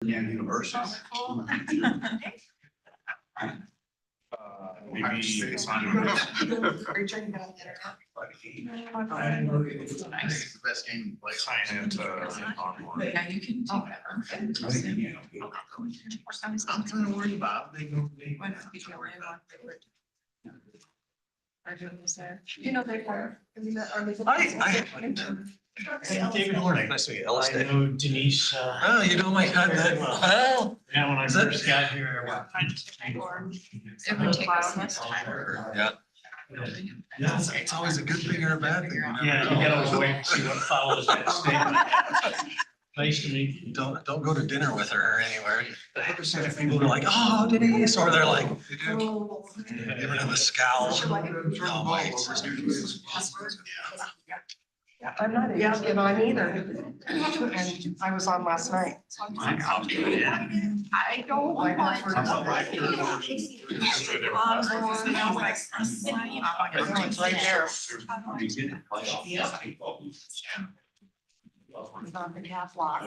Yeah, universities. Maybe it's on. I think it's the best game in place. Sign it, Yeah, you can. I'm trying to worry about. You know, they were. David Hornick. Nice to meet you. I know Denise. Oh, you know my God, well, Yeah, when I Is that- first got here. It would take us less time. yeah, it's always a good thing or a bad thing. Yeah, you gotta always wait and see what follows that statement. Nice to meet you. Don't go to dinner with her or anywhere. People are like, oh, Denise, or they're like, giving her the scowl. No, wait. I'm not, yeah, and I'm either. And I was on last night. I don't like that. It's right there. It's on the half lot.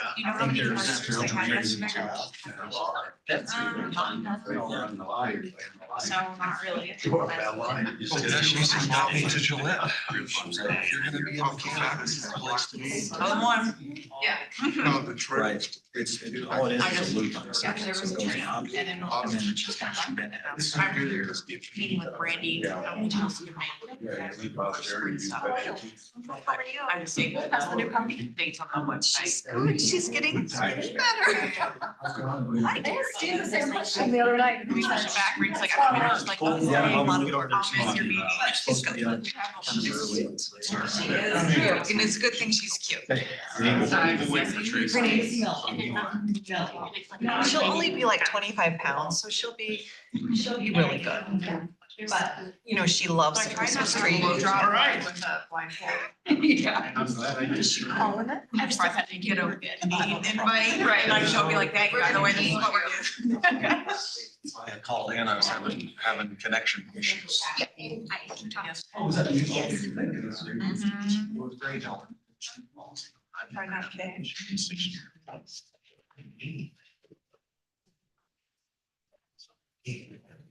You know how many times they had yesterday? So not really. Yeah, she just got me to Gillette. She was like, if you're gonna be a mechanic, this is the place to be. Another one. Yeah. No, the trade. Right. It's. All it is I is just- a loop. Yeah, there was a train and then And then it's just kind of been it. I'm meeting with Brandy. I just say, that's the new company dates on the website. Good, she's getting better. I did the same question the other night. We push it back, Rick's like, I'm just like, oh, Yeah, a lot of we go work to on this, you're meeting. She's good. She is cute, and it's a good thing she's cute. She'll only be like 25 pounds, so she'll be really good. But, you know, she loves the Christmas tree. All right. Yeah. I'm glad I did. Is she calling it? I just had to get a invite, right, and I she'll be like, hey, by the way, this is what we're doing. I had called in, I was having connection issues. Oh, was that you? Yes. Mhm. It was great help. Try not to.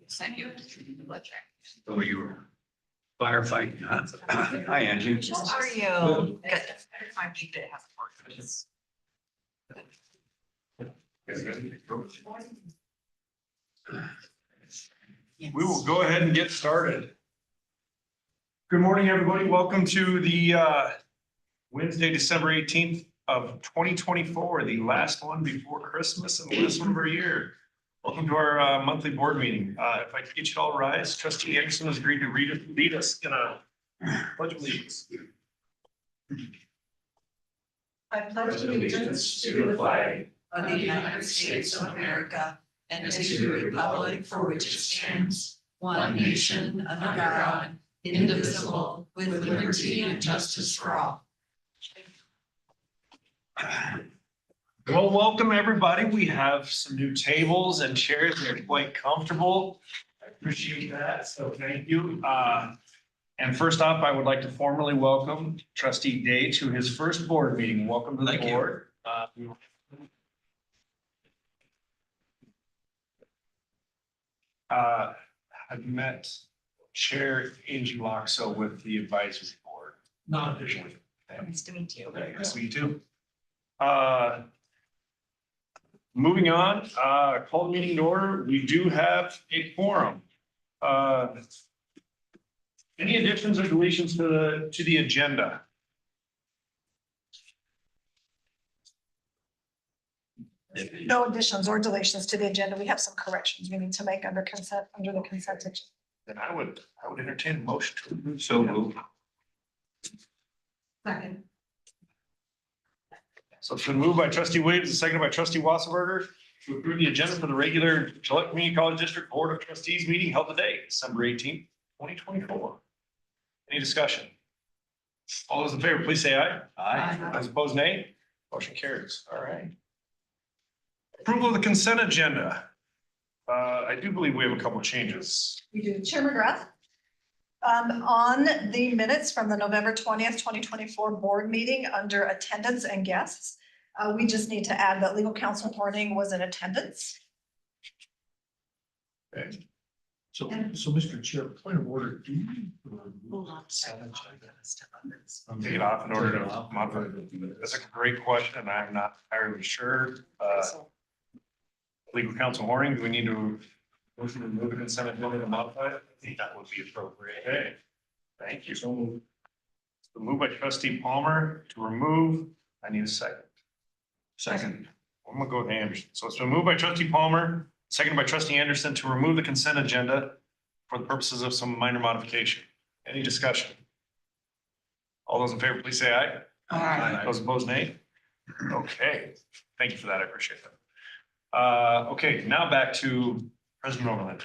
Send you a blood check. Oh, you were firefighting, huh? Hi, Angie. How are you? Good. I believe it hasn't worked. We will go ahead and get started. Good morning, everybody. Welcome to the Wednesday, December 18th of 2024, the last one before Christmas and the last one of our year. Welcome to our monthly board meeting. If I could get you all rise, Trustee Anderson has agreed to lead us in a pledge of allegiance. I pledge allegiance to the flag of the United States of America and to the republic for which it stands, one nation under God, indivisible, with liberty and justice for all. Well, welcome, everybody. We have some new tables and chairs. They're quite comfortable. I appreciate that, so thank you. And first off, I would like to formally welcome Trustee Day to his first board meeting. Welcome to the Thank you. board. Have you met Chair Angie Loxo with the advisory board? Not officially. Nice to meet you. Okay, nice to meet you too. Moving on, call the meeting to order. We do have a quorum. Any additions or deletions to the agenda? No additions or deletions to the agenda. We have some corrections we need to make under the consent agenda. Then I would entertain a motion to approve. So moved. Second. So it's been moved by Trustee Williams and seconded by Trustee Wasserberger to approve the agenda for the regular Gillette Community College District Board of Trustees meeting held today, December 18th, 2024. Any discussion? All those in favor, please say aye. Aye. Those opposed, nay. Motion carries. All right. Approval of the consent agenda. I do believe we have a couple of changes. We do. Chair McGrath, On the minutes from the November 20th, 2024 board meeting under attendance and guests, we just need to add that legal counsel Horning was in attendance. Okay. So, Mr. Chair, point of order, do you? Hold on. I'm taking off in order to modify. That's a great question, and I'm not entirely sure. Legal counsel Horning, do we need to motion to remove the consent agenda to modify it? I think that would be appropriate. Okay, thank you. So moved by trustee Palmer to remove. I need a second. Second. I'm gonna go with Anderson. So it's been moved by trustee Palmer, seconded by trustee Anderson to remove the consent agenda for the purposes of some minor modification. Any discussion? All those in favor, please say aye. Aye. Those opposed, nay. Okay, thank you for that. I appreciate that. Okay, now back to President Overland.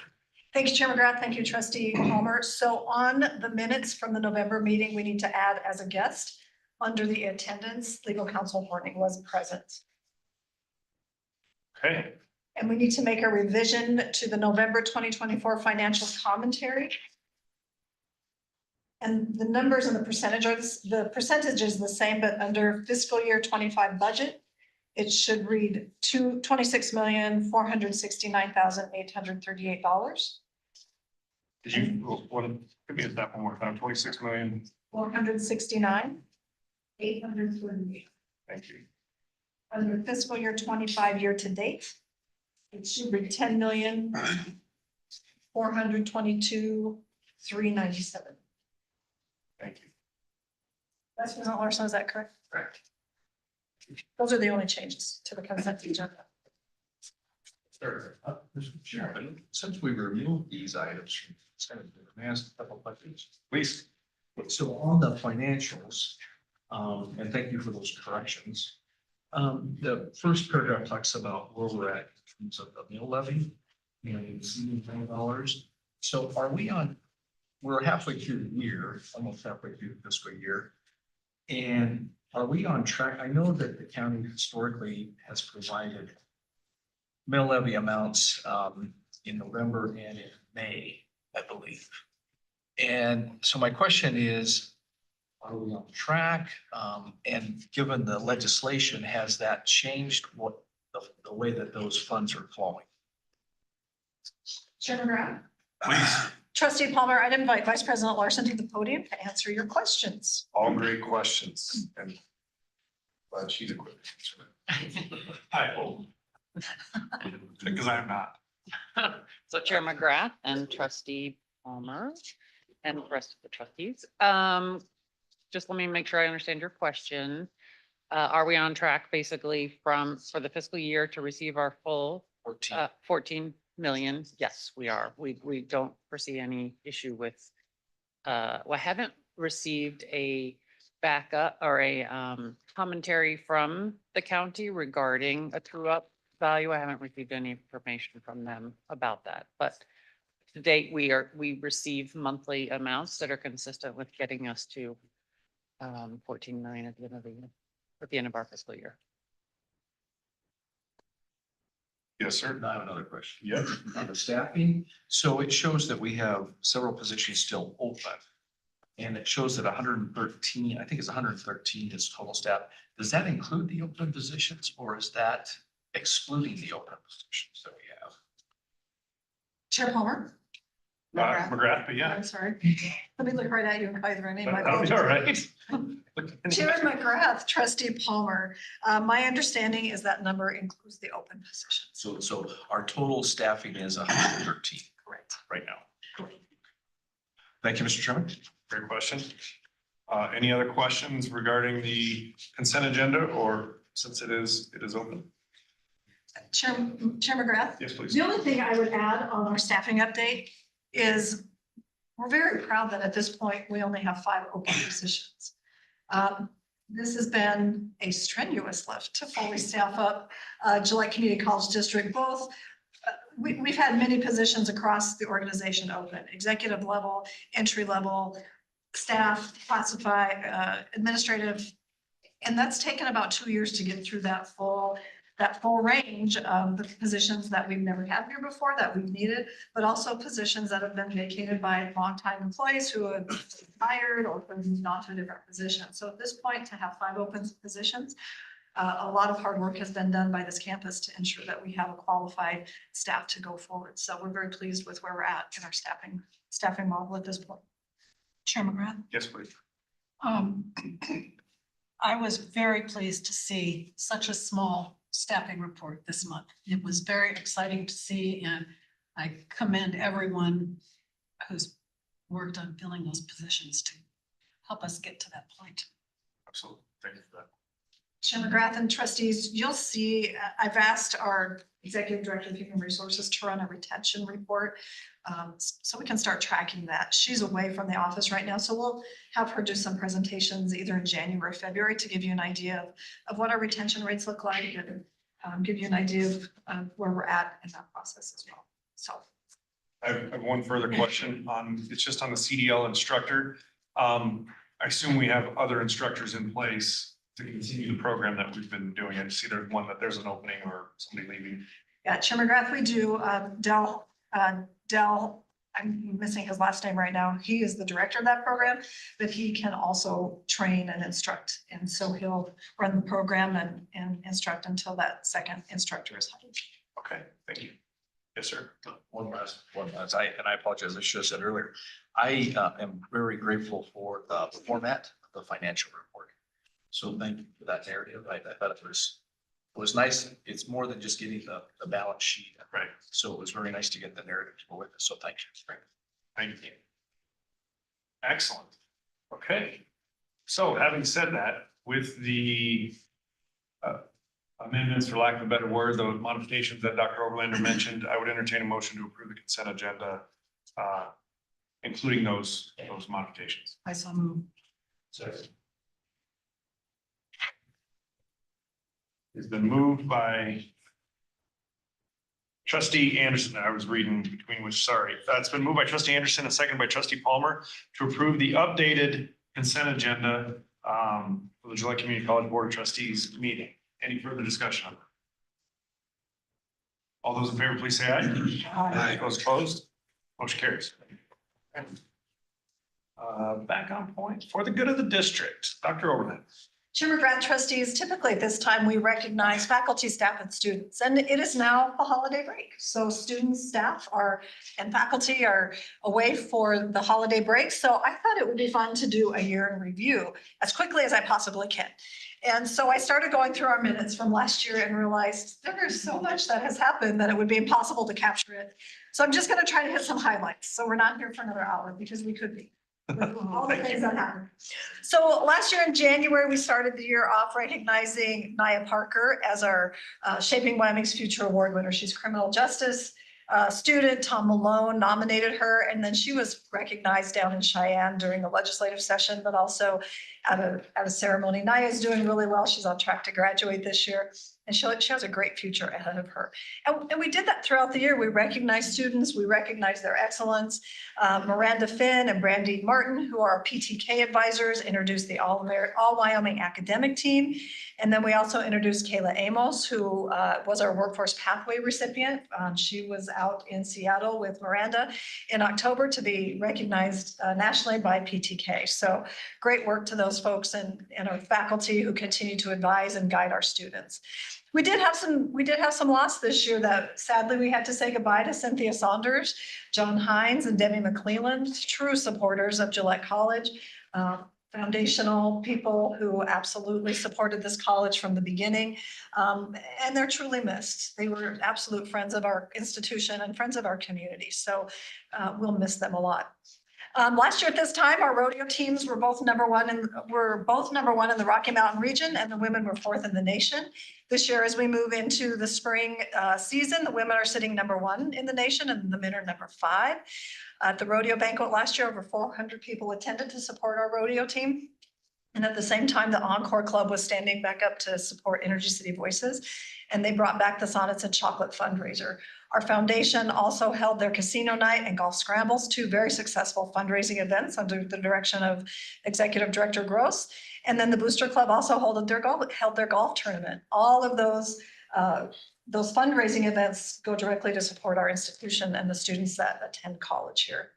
Thanks, Chair McGrath. Thank you, trustee Palmer. So on the minutes from the November meeting, we need to add as a guest under the attendance, legal counsel Horning was present. Okay, And we need to make a revision to the November 2024 financial commentary. And the numbers and the percentage is the same, but under fiscal year 25 budget, it should read $26,469,838. did you, what, give me that one more time, 26 million, 469,838. thank you. Under fiscal year 25 year to date, it should be 10,422,397. Thank you. Vice President Larson, is that correct? Correct. Those are the only changes to the consent agenda. Mr. Chairman, since we removed these items from consent, may I ask a couple of questions? Please. So on the financials, and thank you for those corrections. The first paragraph talks about where we're at in terms of the mill levy and $7 million. So are we on, we're halfway through the year, almost halfway through the fiscal year. And are we on track? I know that the county historically has provided mill levy amounts in November and in May, I believe. And so my question is, are we on track? And given the legislation, has that changed what the way that those funds are flowing? Chair McGrath. Please. Trustee Palmer, I'd invite Vice President Larson to the podium to answer your questions. All great questions, and glad she's equipped to answer it. I hope. Because I'm not. So Chair McGrath and Trustee Palmer and the rest of the trustees. Just let me make sure I understand your question. Are we on track basically for the fiscal year to receive our full 14 million? Yes, we are. We don't foresee any issue with, I haven't received a backup or a commentary from the county regarding a true up value. I haven't received any information from them about that, but to date, we receive monthly amounts that are consistent with getting us to 14 million at the end of our fiscal year. Yes, sir. I have another question. Yes. On the staffing, so it shows that we have several positions still open. And it shows that 113, I think it's 113 is total staff. Does that include the open positions or is that excluding the open positions that we have? Chair Palmer. McGrath, but yeah. I'm sorry. Let me look right at you and call you the name. My That'll be all apologies. right. Chair McGrath, trustee Palmer, my understanding is that number includes the open positions. So our total staffing is 113 Correct. Right now. Correct. Thank you, Mr. Chairman. Great question. Any other questions regarding the consent agenda, or since it is open? Chair McGrath. Yes, please. The only thing I would add on our staffing update is we're very proud that at this point, we only have 5 open positions. This has been a strenuous lift to fully staff up Gillette Community College District. Both, we've had many positions across the organization open, executive level, entry level, staff, classify, administrative. And that's taken about 2 years to get through that full that full range of the positions that we've never had here before that we've needed, but also positions that have been vacated by longtime employees who have retired or moved on to a different position. So at this point, to have 5 open positions, a lot of hard work has been done by this campus to ensure that we have a qualified staff to go forward. So we're very pleased with where we're at in our staffing model at this point. Chair McGrath. Yes, please. I was very pleased to see such a small staffing report this month. It was very exciting to see, and I commend everyone who's worked on filling those positions to help us get to that point. Absolutely. Thank you for that. Chair McGrath and trustees, you'll see, I've asked our Executive Director of Human Resources to run a retention report, so we can start tracking that. She's away from the office right now, so we'll have her do some presentations either in January or February to give you an idea of what our retention rates look like and give you an idea of where we're at in that process as well. So. I have one further question on, it's just on the CDL instructor. I assume we have other instructors in place to continue the program that we've been doing. I see there's an opening or somebody leaving. Yeah, Chair McGrath, we do, Dell, I'm missing his last name right now. He is the director of that program, but he can also train and instruct. And so he'll run the program and instruct until that second instructor is hired. Okay, thank you. Yes, sir. One last, and I apologize, I should have said earlier, I am very grateful for the format of the financial report. So thank you for that narrative. I thought it was nice. It's more than just getting the balance sheet. Right. So it was very nice to get the narrative to go with it. So thank you. Thank you. Excellent. Okay. So having said that, with the amendments, for lack of a better word, the modifications that Dr. Overlander mentioned, I would entertain a motion to approve the consent agenda, including those modifications. I saw move. It's been moved by trustee Anderson. I was reading between which, sorry. It's been moved by trustee Anderson and seconded by trustee Palmer to approve the updated consent agenda for the Gillette Community College Board of Trustees meeting. Any further discussion on that? All those in favor, please say aye. Aye. Those opposed? Motion carries. Back on point for the good of the district. Dr. Overland. Chair McGrath, trustees, typically at this time, we recognize faculty, staff, and students, and it is now a holiday break. So students, staff and faculty are away for the holiday break. So I thought it would be fun to do a year in review as quickly as I possibly can. And so I started going through our minutes from last year and realized there is so much that has happened that it would be impossible to capture it. So I'm just going to try to hit some highlights. So we're not here for another hour because we could be. All the things that happened. So last year in January, we started the year off recognizing Nia Parker as our Shaping Wyoming's Future Award winner. She's criminal justice student. Tom Malone nominated her, and then she was recognized down in Cheyenne during the legislative session, but also at a ceremony. Nia is doing really well. She's on track to graduate this year, and she has a great future ahead of her. And we did that throughout the year. We recognized students, we recognized their excellence. Miranda Finn and Brandine Martin, who are our PTK advisors, introduced the All Wyoming academic team. And then we also introduced Kayla Amos, who was our Workforce Pathway recipient. She was out in Seattle with Miranda in October to be recognized nationally by PTK. So great work to those folks and our faculty who continue to advise and guide our students. We did have some loss this year that sadly we had to say goodbye to Cynthia Saunders, John Hines, and Debbie McClelland, true supporters of Gillette College, foundational people who absolutely supported this college from the beginning. And they're truly missed. They were absolute friends of our institution and friends of our community. So we'll miss them a lot. Last year at this time, our rodeo teams were both number one in the Rocky Mountain region, and the women were 4th in the nation. This year, as we move into the spring season, the women are sitting number 1 in the nation and the men are number 5. At the rodeo banquet last year, over 400 people attended to support our rodeo team. And at the same time, the Encore Club was standing back up to support Energy City Voices, and they brought back the Sonnets and Chocolate fundraiser. Our foundation also held their casino night and golf scrambles, 2 very successful fundraising events under the direction of Executive Director Gross. And then the Booster Club also held their golf tournament. All of those those fundraising events go directly to support our institution and the students that attend college here.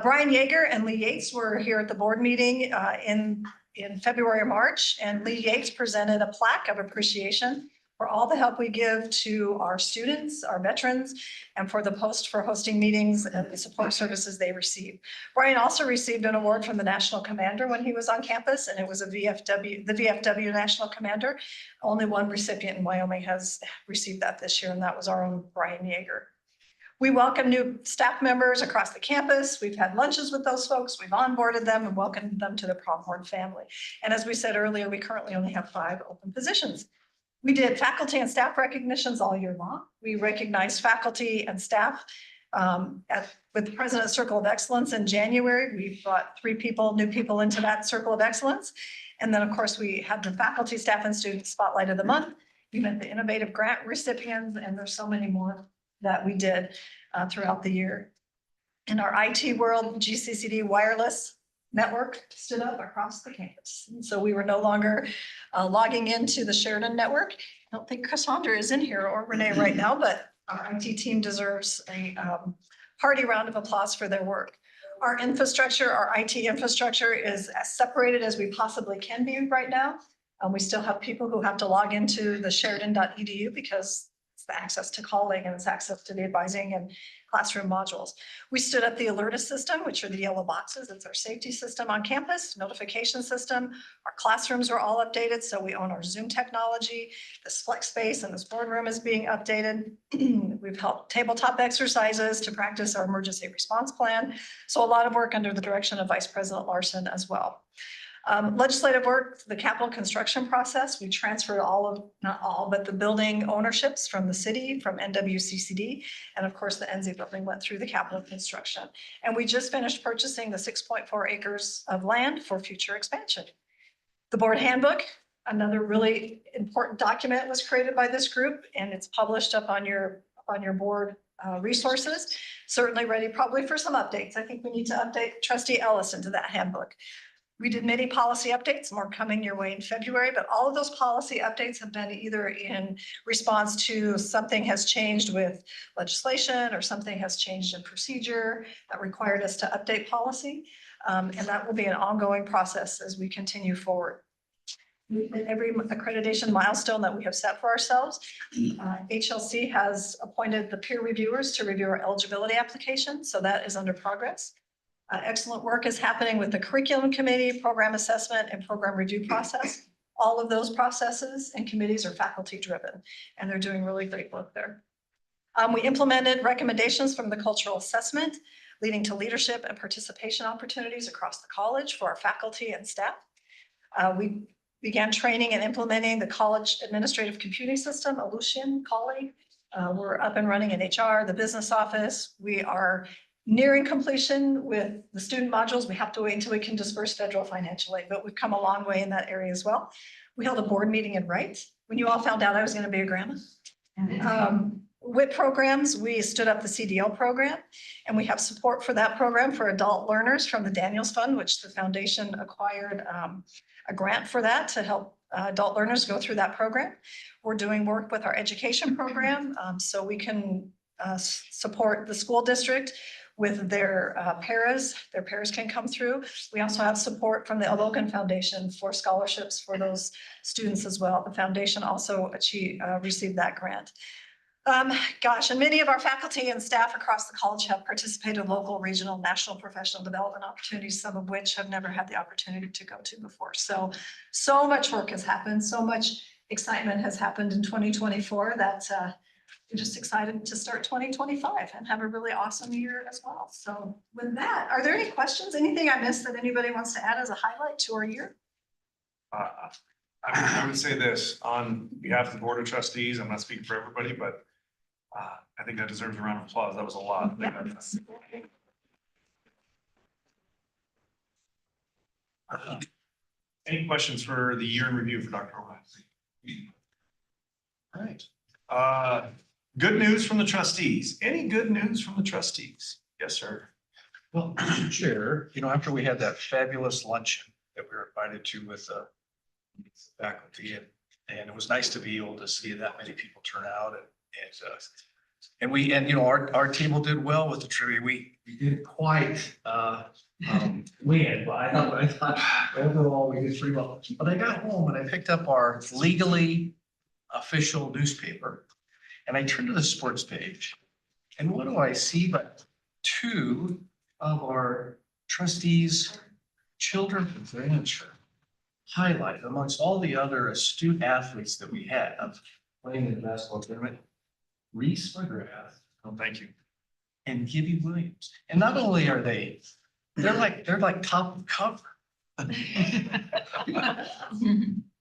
Brian Yeager and Lee Yates were here at the board meeting in February or March, and Lee Yates presented a plaque of appreciation for all the help we give to our students, our veterans, and for the for hosting meetings and the support services they receive. Brian also received an award from the National Commander when he was on campus, and it was the VFW National Commander. Only one recipient in Wyoming has received that this year, and that was our own Brian Yeager. We welcome new staff members across the campus. We've had lunches with those folks. We've onboarded them and welcomed them to the Pronghorn family. And as we said earlier, we currently only have 5 open positions. We did faculty and staff recognitions all year long. We recognized faculty and staff with the President's Circle of Excellence in January. We brought 3 new people into that Circle of Excellence. And then, of course, we had the faculty, staff, and student spotlight of the month. We met the innovative grant recipients, and there's so many more that we did throughout the year. In our IT world, GCCD wireless network stood up across the campus. And so we were no longer logging into the Sheridan network. I don't think Cassandra is in here or Renee right now, but our IT team deserves a hearty round of applause for their work. Our infrastructure, our IT infrastructure is as separated as we possibly can be right now. We still have people who have to log into the Sheridan.edu because it's the access to calling and it's access to the advising and classroom modules. We stood up the Alerta system, which are the yellow boxes. It's our safety system on campus, notification system. Our classrooms are all updated, so we own our Zoom technology. This flex space and this boardroom is being updated. We've held tabletop exercises to practice our emergency response plan. So a lot of work under the direction of Vice President Larson as well. Legislative work, the capital construction process, we transferred not all, but the building ownerships from the city, from NWCCD. And of course, the NZ building went through the capital construction. And we just finished purchasing the 6.4 acres of land for future expansion. The board handbook, another really important document, was created by this group, and it's published up on your board resources. Certainly ready probably for some updates. I think we need to update Trustee Ellis into that handbook. We did many policy updates, more coming your way in February, but all of those policy updates have been either in response to something has changed with legislation or something has changed in procedure that required us to update policy. And that will be an ongoing process as we continue forward. Every accreditation milestone that we have set for ourselves, HLC has appointed the peer reviewers to review our eligibility application, so that is under progress. Excellent work is happening with the curriculum committee, program assessment, and program review process. All of those processes and committees are faculty driven, and they're doing really great work there. We implemented recommendations from the cultural assessment, leading to leadership and participation opportunities across the college for our faculty and staff. We began training and implementing the college administrative computing system, Ellucian Colley. We're up and running in HR, the business office. We are nearing completion with the student modules. We have to wait until we can disperse federal financial aid, but we've come a long way in that area as well. We held a board meeting in Wright when you all found out I was going to be a grandma. WIP programs, we stood up the CDL program, and we have support for that program for adult learners from the Daniels Fund, which the foundation acquired a grant for that to help adult learners go through that program. We're doing work with our education program so we can support the school district with their paras. Their paras can come through. We also have support from the Logan Foundation for scholarships for those students as well. The foundation also received that grant. And many of our faculty and staff across the college have participated in local, regional, national professional development opportunities, some of which have never had the opportunity to go to before. So much work has happened. So much excitement has happened in 2024 that we're just excited to start 2025 and have a really awesome year as well. So with that, are there any questions? Anything I missed that anybody wants to add as a highlight to our year? I would say this on behalf of the Board of Trustees. I'm not speaking for everybody, but I think that deserves a round of applause. That was a lot. Any questions for the year in review for Dr. O'Reilly? All right. Good news from the trustees. Any good news from the trustees? Yes, sir. Well, Mr. Chair, after we had that fabulous luncheon that we were invited to with the faculty, and And it was nice to be able to see that many people turn out and you know, our table did well with the trivia. We didn't quite, win, but I thought overall we did pretty well. But I got home and I picked up our legally official newspaper and I turned to the sports page. And what do I see but two of our trustees' children and grandchildren highlighted amongst all the other astute athletes that we have playing in the basketball tournament. Reese McGrath, Oh, thank you. and Gibby Williams. And not only are they're like top of cover.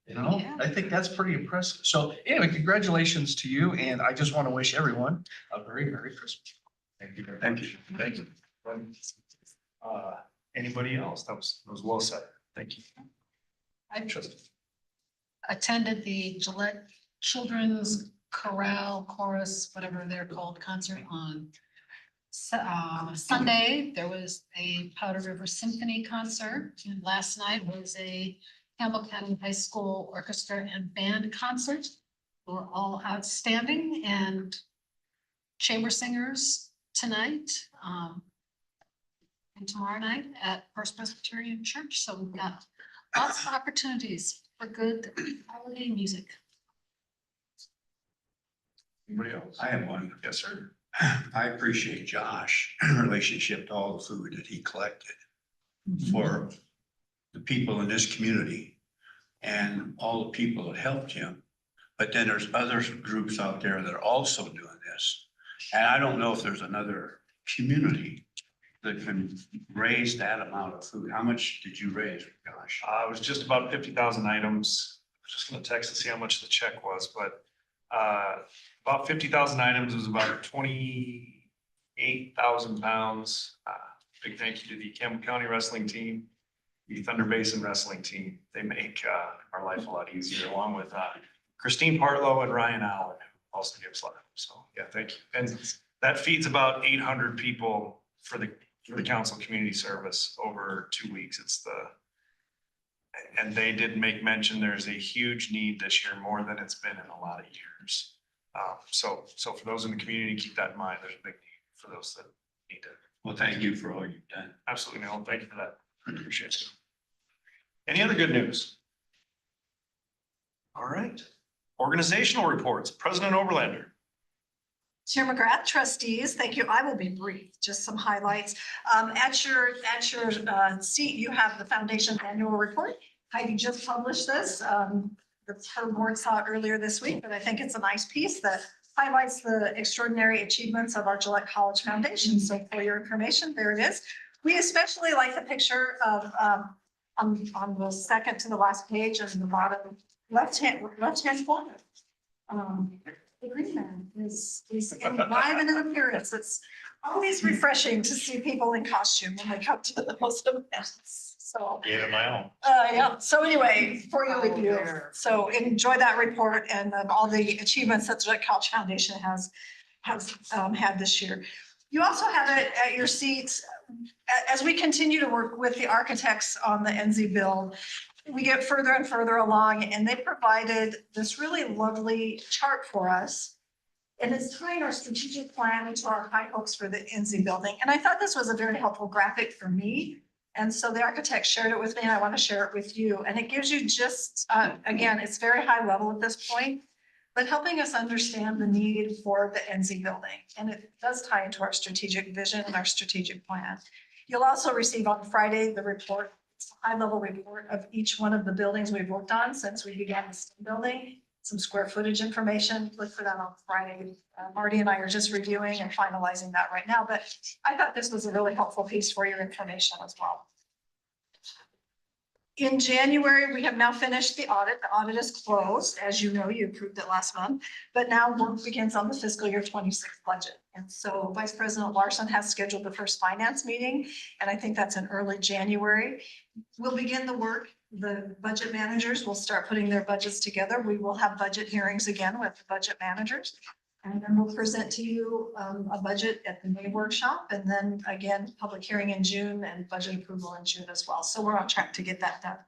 You know, Yeah. I think that's pretty impressive. So anyway, congratulations to you. And I just want to wish everyone a very Merry Christmas. Thank you. Thank you. Thank you. Anybody else? That was well said. Thank you. I attended the Gillette Children's Chorale Chorus, whatever they're called, concert on Sunday. There was a Powder River Symphony concert, and last night was a Campbell County High School Orchestra and Band concert. They were all outstanding, and chamber singers tonight, and tomorrow night at First Presbyterian Church. So we've got lots of opportunities for good holiday music. Anybody else? I have one. Yes, sir. I appreciate Josh in relationship to all the food that he collected for the people in this community and all the people that helped him. But then there's other groups out there that are also doing this. And I don't know if there's another community that can raise that amount of food. How much did you raise, Josh? It was just about 50,000 items. I was just gonna text and see how much the check was, but about 50,000 items was about 28,000 pounds. Big thank you to the Campbell County Wrestling Team, the Thunder Basin Wrestling Team. They make our life a lot easier, along with Christine Partlow and Ryan Allen, who also gives life. So yeah, thank you. And that feeds about 800 people for the council community service over 2 weeks. And they did make mention there's a huge need this year, more than it's been in a lot of years. So for those in the community, keep that in mind. There's a big need for those that need it. Well, thank you for all you've done. Absolutely, Noel. Thank you for that. Appreciate it. Any other good news? All right. Organizational reports, President Overlander. Chair McGrath, trustees, thank you. I will be brief, just some highlights. At your seat, you have the foundation's annual report. Heidi just published this. Her board saw it earlier this week, but I think it's a nice piece that highlights the extraordinary achievements of our Gillette College Foundation. So for your information, there it is. We especially like the picture of on the second to the last page and the bottom left-hand corner. The green man is live in an appearance. It's always refreshing to see people in costume when they come to those events. So, Gave it my own. yeah. So anyway, for your review, so enjoy that report and all the achievements that the Gillette College Foundation has had this year. You also have it at your seats as we continue to work with the architects on the NZ build. We get further and further along, and they provided this really lovely chart for us. And it's tying our strategic plan into our high hopes for the NZ building. And I thought this was a very helpful graphic for me. And so the architect shared it with me, and I want to share it with you. And it gives you just, again, it's very high level at this point, but helping us understand the need for the NZ building. And it does tie into our strategic vision and our strategic plan. You'll also receive on Friday the report, high-level report of each one of the buildings we've worked on since we began the STEM building, some square footage information. Look for that on Friday. Marty and I are just reviewing and finalizing that right now, but I thought this was a really helpful piece for your information as well. In January, we have now finished the audit. The audit is closed. As you know, you approved it last month, but now work begins on the fiscal year 26 budget. And so Vice President Larson has scheduled the first finance meeting, and I think that's in early January. We'll begin the work. The budget managers will start putting their budgets together. We will have budget hearings again with the budget managers. And then we'll present to you a budget at the May workshop, and then again, public hearing in June and budget approval in June as well. So we're on track to get that done.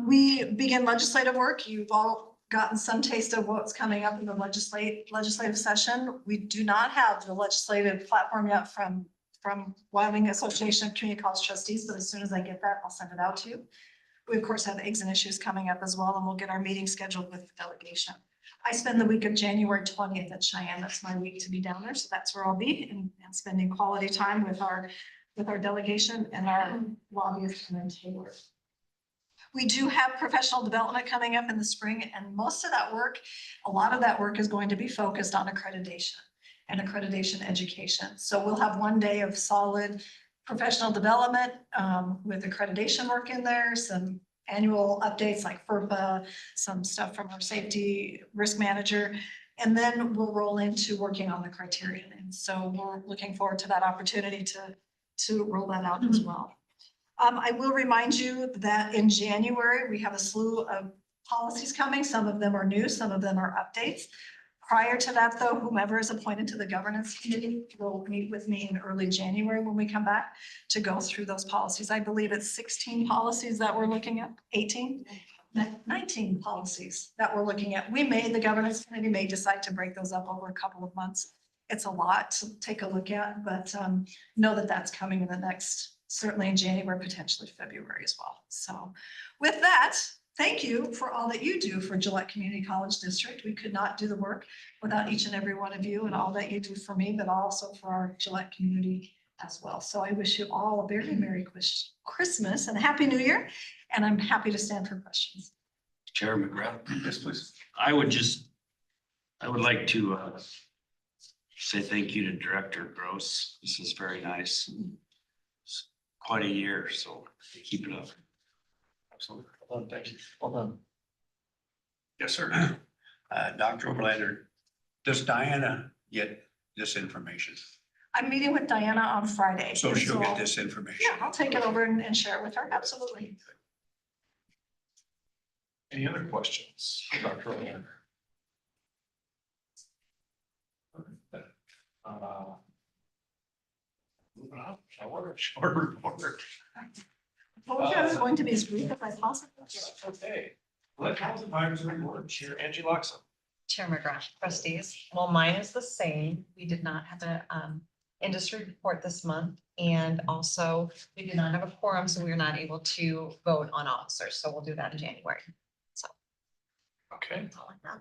We begin legislative work. You've all gotten some taste of what's coming up in the legislative session. We do not have the legislative platform yet from Wyoming Association of Community College Trustees, but as soon as I get that, I'll send it out to you. We of course have eggs and issues coming up as well, and we'll get our meeting scheduled with the delegation. I spend the week of January 20th at Cheyenne. That's my week to be down there. So that's where I'll be and spending quality time with our delegation and our lobbyists and Taylor. We do have professional development coming up in the spring, and most of that work, a lot of that work is going to be focused on accreditation and accreditation education. So we'll have one day of solid professional development with accreditation work in there, some annual updates like FERPA, some stuff from our safety risk manager, and then we'll roll into working on the criterion. And so we're looking forward to that opportunity to roll that out as well. I will remind you that in January, we have a slew of policies coming. Some of them are new, some of them are updates. Prior to that, though, whomever is appointed to the governance committee will meet with me in early January when we come back to go through those policies. I believe it's 16 policies that we're looking at, 18, 19 policies that we're looking at. The governance committee may decide to break those up over a couple of months. It's a lot to take a look at, but know that that's coming in the next, certainly in January, potentially February as well. So with that, thank you for all that you do for Gillette Community College District. We could not do the work without each and every one of you and all that you do for me, but also for our Gillette community as well. So I wish you all a very Merry Christmas and a Happy New Year. And I'm happy to stand for questions. Chair McGrath, Yes, please. I would like to say thank you to Director Gross. This is very nice. It's quite a year, so keep it up. Absolutely. Well done, thank you. Well done. Yes, sir. Dr. Oberlander, does Diana get this information? I'm meeting with Diana on Friday. So she'll I'll- get this information. Yeah, I'll take it over and share it with her. Absolutely. Any other questions, Dr. O'Leary? Moving on, short report. Told you I was going to be as brief as I possibly could. Okay. Let House Advisory Board Chair Angie Loxam. Chair McGrath, trustees. Well, mine is the same. We did not have an industry report this month. And also we did not have a quorum, so we were not able to vote on officers. So we'll do that in January. Okay. That's all I have.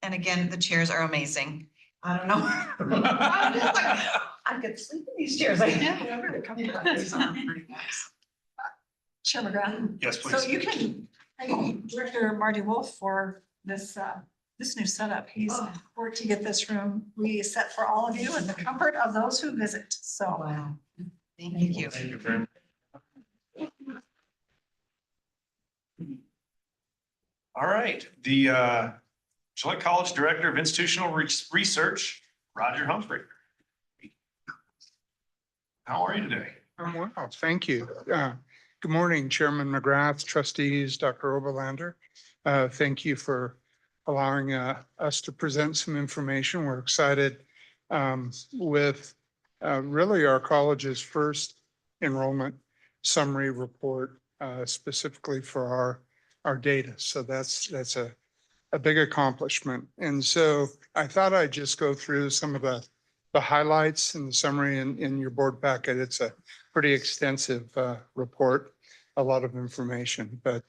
And again, the chairs are amazing. I don't know. I'm just like, I could sleep in these chairs. Chair McGrath. Yes, So please. you can thank Director Marty Wolf for this new setup. He's worked to get this room reset for all of you and the comfort of those who visit. So Wow. Thank you. Thank you very much. All right, the Gillette College Director of Institutional Research, Roger Humphrey. How are you today? I'm well, thank you. Good morning, Chairman McGrath, trustees, Dr. Oberlander. Thank you for allowing us to present some information. We're excited with really our college's first enrollment summary report specifically for our data. So that's a big accomplishment. And so I thought I'd just go through some of the highlights in the summary in your board packet. It's a pretty extensive report, a lot of information. But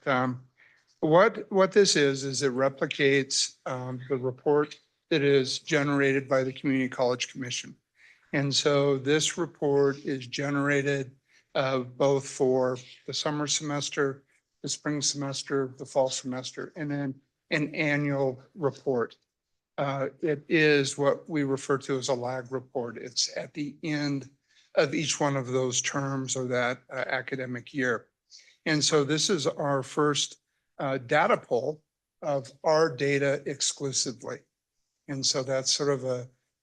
what this is it replicates the report that is generated by the Community College Commission. And so this report is generated both for the summer semester, the spring semester, the fall semester, and then an annual report. It is what we refer to as a lag report. It's at the end of each one of those terms or that academic year. And so this is our first data pull of our data exclusively. And so that's sort of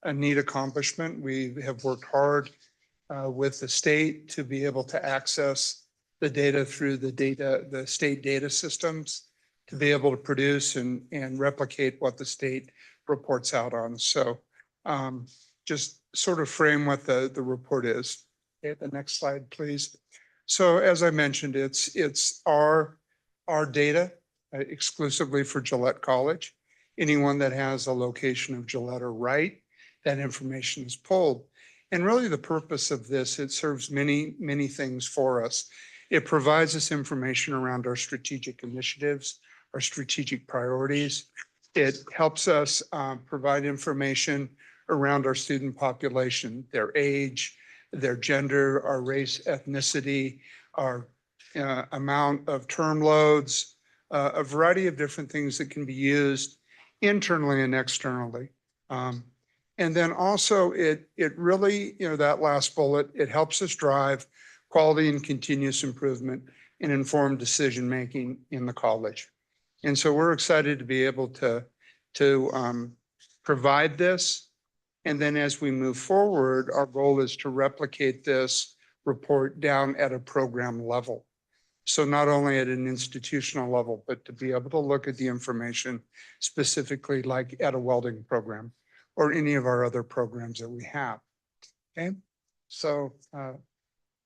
a neat accomplishment. We have worked hard with the state to be able to access the data through the state data systems to be able to produce and replicate what the state reports out on. So just sort of frame what the report is. Okay, the next slide, please. So as I mentioned, it's our our data exclusively for Gillette College. Anyone that has a location of Gillette or Wright, that information is pulled. And really the purpose of this, it serves many, many things for us. It provides us information around our strategic initiatives, our strategic priorities. It helps us provide information around our student population, their age, their gender, our race, ethnicity, our amount of term loads, a variety of different things that can be used internally and externally. And then also it really, that last bullet, it helps us drive quality and continuous improvement and informed decision-making in the college. And so we're excited to be able to provide this. And then as we move forward, our goal is to replicate this report down at a program level. So not only at an institutional level, but to be able to look at the information specifically like at a welding program or any of our other programs that we have. Okay, so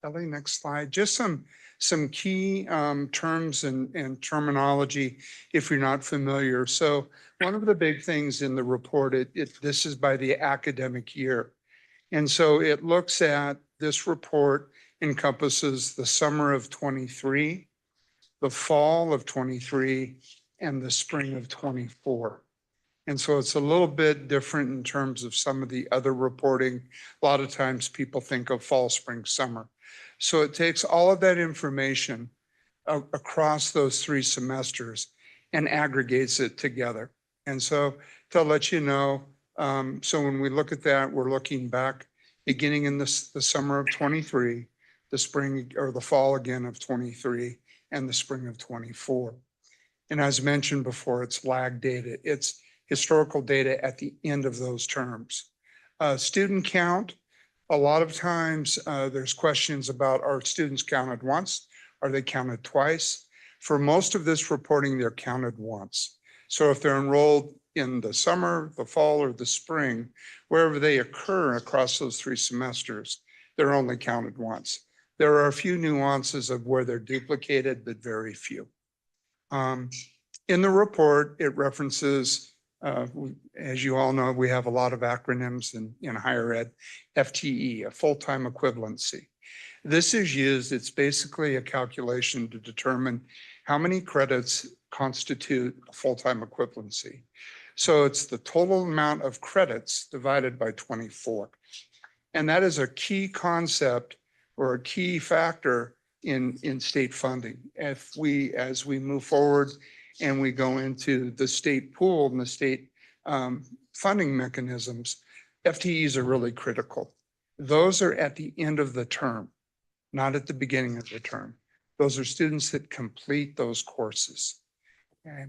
Ellie, next slide. Just some key terms and terminology if you're not familiar. So one of the big things in the report, this is by the academic year. And so it looks at, this report encompasses the summer of 23, the fall of 23, and the spring of 24. And so it's a little bit different in terms of some of the other reporting. A lot of times people think of fall, spring, summer. So it takes all of that information across those 3 semesters and aggregates it together. And so to let you know, so when we look at that, we're looking back beginning in the summer of 23, the spring or the fall again of 23, and the spring of 24. And as mentioned before, it's lag data. It's historical data at the end of those terms. Student count, a lot of times there's questions about, are students counted once? Are they counted twice? For most of this reporting, they're counted once. So if they're enrolled in the summer, the fall, or the spring, wherever they occur across those 3 semesters, they're only counted once. There are a few nuances of where they're duplicated, but very few. In the report, it references, as you all know, we have a lot of acronyms in higher ed, FTE, a full-time equivalency. This is used, it's basically a calculation to determine how many credits constitute a full-time equivalency. So it's the total amount of credits divided by 24. And that is a key concept or a key factor in state funding. As we move forward and we go into the state pool and the state funding mechanisms, FTEs are really critical. Those are at the end of the term, not at the beginning of the term. Those are students that complete those courses. Okay.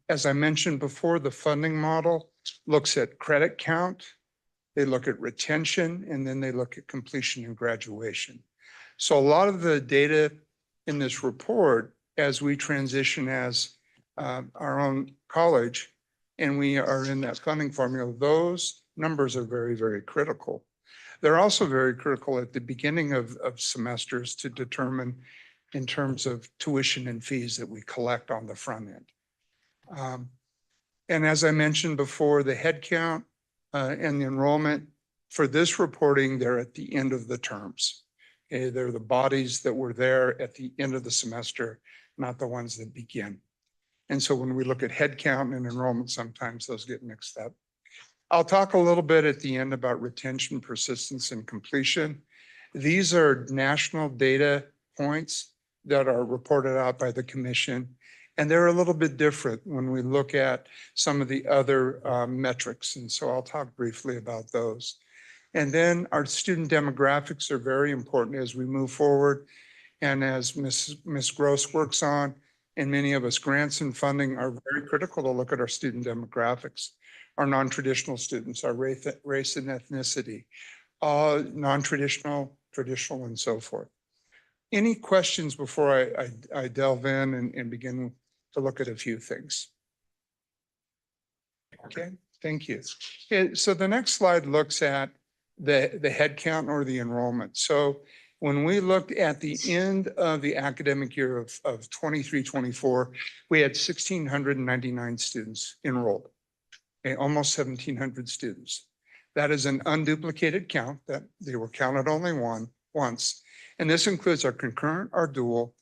As I mentioned before, the funding model looks at credit count, they look at retention, and then they look at completion and graduation. So a lot of the data in this report, as we transition as our own college, and we are in that funding formula, those numbers are very, very critical. They're also very critical at the beginning of semesters to determine in terms of tuition and fees that we collect on the front end. And as I mentioned before, the head count and the enrollment for this reporting, they're at the end of the terms. Okay, they're the bodies that were there at the end of the semester, not the ones that begin. And so when we look at head count and enrollment, sometimes those get mixed up. I'll talk a little bit at the end about retention, persistence, and completion. These are national data points that are reported out by the commission, and they're a little bit different when we look at some of the other metrics. And so I'll talk briefly about those. And then our student demographics are very important as we move forward. And as Ms. Gross works on, and many of us, grants and funding are very critical to look at our student demographics, our non-traditional students, our race and ethnicity, non-traditional, traditional, and so forth. Any questions before I delve in and begin to look at a few things? Okay, thank you. Okay, so the next slide looks at the head count or the enrollment. So When we looked at the end of the academic year of 23-24, we had 1,699 students enrolled. Okay, almost 1,700 students. That is an unduplicated count, that they were counted only once. And this includes our concurrent, our dual,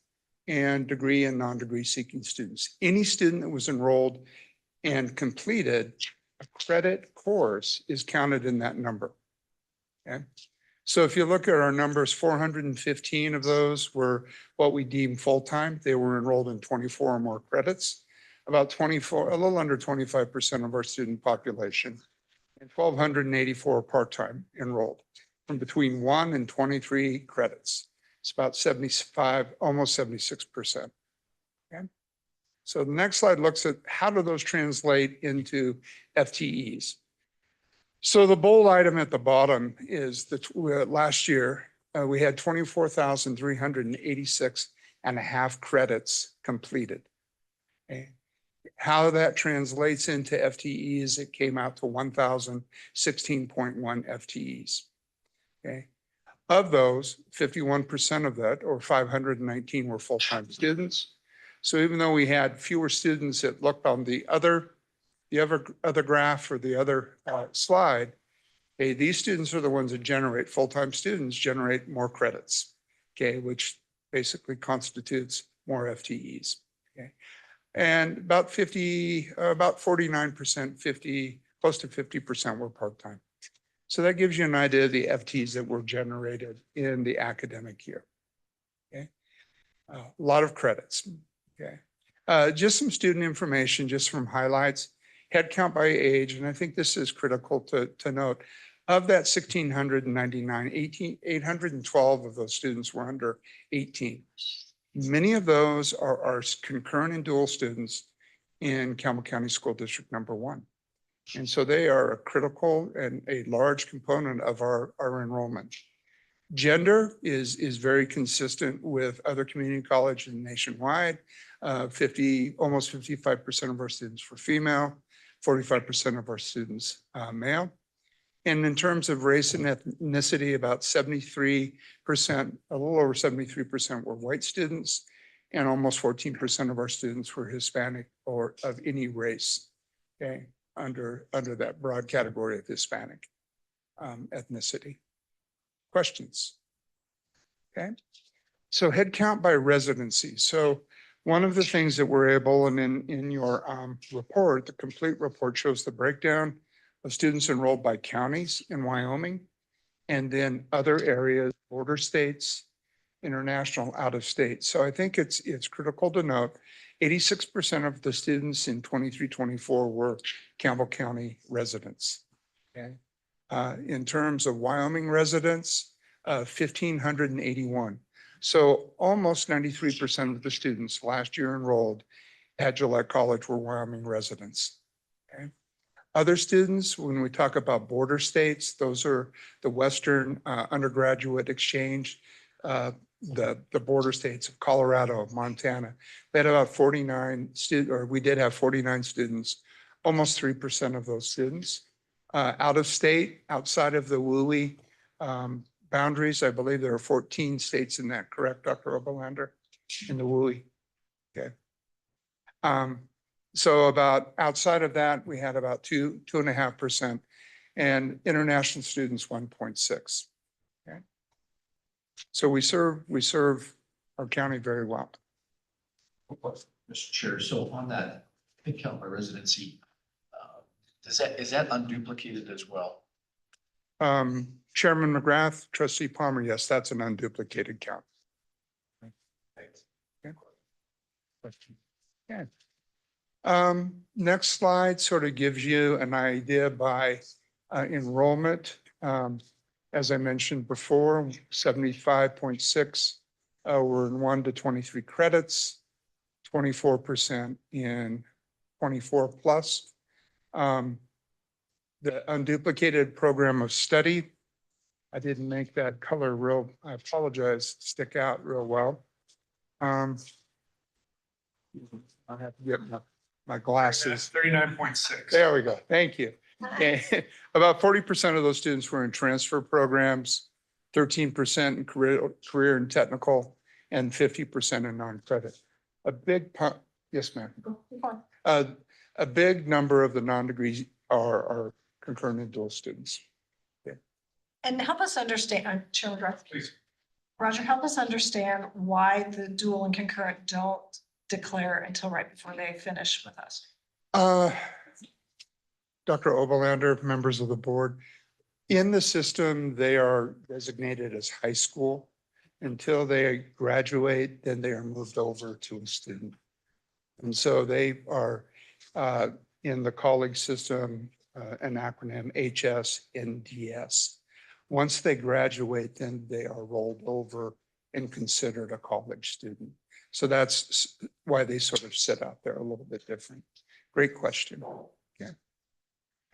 and degree and non-degree seeking students. Any student that was enrolled and completed a credit course is counted in that number. Okay. So if you look at our numbers, 415 of those were what we deem full-time. They were enrolled in 24 or more credits. About 24, a little under 25% of our student population, and 1,284 part-time enrolled from between 1 and 23 credits. It's about 75, almost 76%. Okay. So the next slide looks at how do those translate into FTEs. So the bold item at the bottom is that last year, we had 24,386 and a half credits completed. Okay. How that translates into FTEs, it came out to 1,016.1 FTEs. Okay. Of those, 51% of that, or 519, were full-time students. So even though we had fewer students that looked on the other graph or the other slide, okay, these students are the ones that generate, full-time students generate more credits, okay, which basically constitutes more FTEs. Okay. And about 49%, close to 50% were part-time. So that gives you an idea of the FTEs that were generated in the academic year. Okay. A lot of credits. Okay. Just some student information, just from highlights, head count by age. And I think this is critical to note. Of that 1,699, 812 of those students were under 18. Many of those are concurrent and dual students in Campbell County School District #1. And so they are a critical and a large component of our enrollment. Gender is very consistent with other community colleges nationwide. Almost 55% of our students were female, 45% of our students male. And in terms of race and ethnicity, about 73%, a little over 73% were white students, and almost 14% of our students were Hispanic or of any race, okay, under that broad category of Hispanic ethnicity. Questions? Okay, so head count by residency. So one of the things that we're able, and in your report, the complete report shows the breakdown of students enrolled by counties in Wyoming, and then other areas, border states, international, out of state. So I think it's critical to note 86% of the students in 23-24 were Campbell County residents. Okay. In terms of Wyoming residents, 1,581. So almost 93% of the students last year enrolled at Gillette College were Wyoming residents. Okay. Other students, when we talk about border states, those are the Western undergraduate exchange, the border states of Colorado, Montana. They had about 49 students, or we did have 49 students, almost 3% of those students. Out of state, outside of the WUI boundaries, I believe there are 14 states in that, correct, Dr. Oberlander? In the WUI. Okay. So about outside of that, we had about 2.5%, and international students 1.6. Okay. So we serve our county very well. Mr. Chair, so on that head count by residency, is that unduplicated as well? Chairman McGrath, Trustee Palmer, yes, that's an unduplicated count. Okay. Next slide sort of gives you an idea by enrollment. As I mentioned before, 75.6 were in 1 to 23 credits, 24% in 24 plus. The unduplicated program of study, I didn't make that color real, I apologize, stick out real well. I have to get my glasses. 39.6. There we go. Thank you. Okay. About 40% of those students were in transfer programs, 13% in career and technical, and 50% in non-credit. A big part, yes, ma'am. A big number of the non-degrees are concurrent and dual students. And help us understand, Chairman Graff. Please. Roger, help us understand why the dual and concurrent don't declare until right before they finish with us. Dr. Oberlander, members of the board, in the system, they are designated as high school. Until they graduate, then they are moved over to a student. And so they are in the college system, an acronym HSNDS. Once they graduate, then they are rolled over and considered a college student. So that's why they sort of sit out there a little bit different. Great question. Yeah.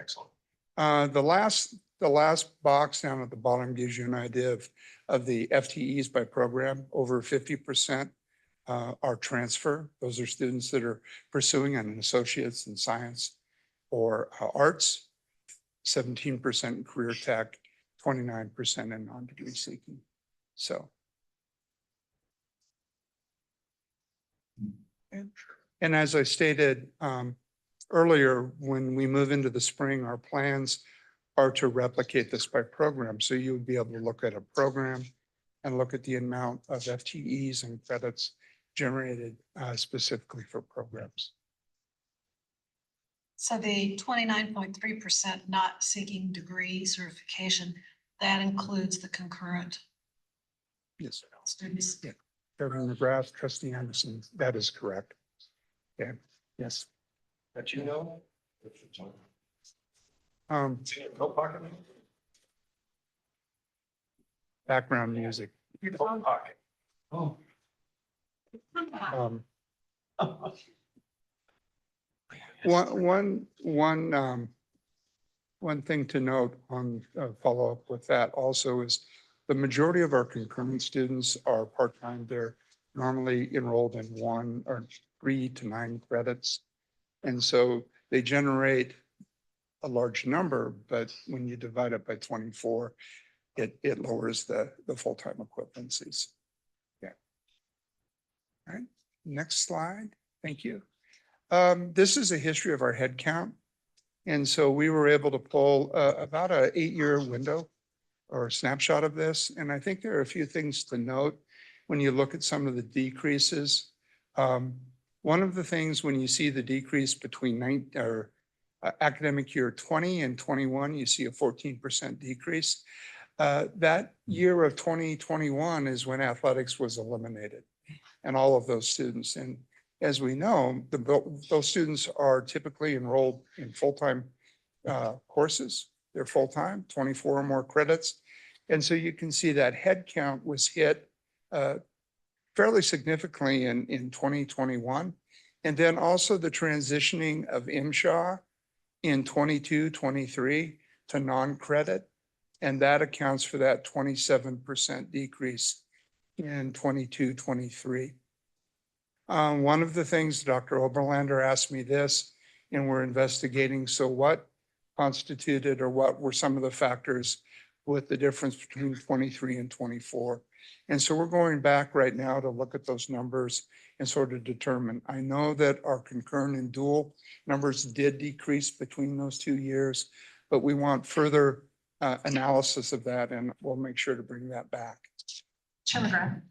Excellent. The last box down at the bottom gives you an idea of the FTEs by program. Over 50% are transfer. Those are students that are pursuing an associate's in science or arts, 17% in career tech, 29% in non-degree seeking. So. And as I stated earlier, when we move into the spring, our plans are to replicate this by program. So you would be able to look at a program and look at the amount of FTEs and credits generated specifically for programs. So the 29.3% not seeking degree certification, that includes the concurrent Yes. students. Yeah. Chairman McGrath, Trustee Anderson, that is correct. Yeah, yes. That you know? It's in your coat pocket? background music. Coat pocket. Um, One thing to note on follow up with that also is the majority of our concurrent students are part-time. They're normally enrolled in 1 or 3 to 9 credits. And so they generate a large number, but when you divide it by 24, it lowers the full-time equivalencies. Yeah. All right, next slide. Thank you. This is a history of our head count. And so we were able to pull about an 8-year window or snapshot of this. And I think there are a few things to note when you look at some of the decreases. One of the things when you see the decrease between academic year 20 and 21, you see a 14% decrease. That year of 2021 is when athletics was eliminated and all of those students. And as we know, those students are typically enrolled in full-time courses. They're full-time, 24 or more credits. And so you can see that head count was hit fairly significantly in 2021. And then also the transitioning of MSHA in 22, 23 to non-credit. And that accounts for that 27% decrease in 22, 23. One of the things Dr. Oberlander asked me this, and we're investigating, so what constituted or what were some of the factors with the difference between 23 and 24? And so we're going back right now to look at those numbers and sort of determine. I know that our concurrent and dual numbers did decrease between those 2 years, but we want further analysis of that, and we'll make sure to bring that back. Chairman Grant.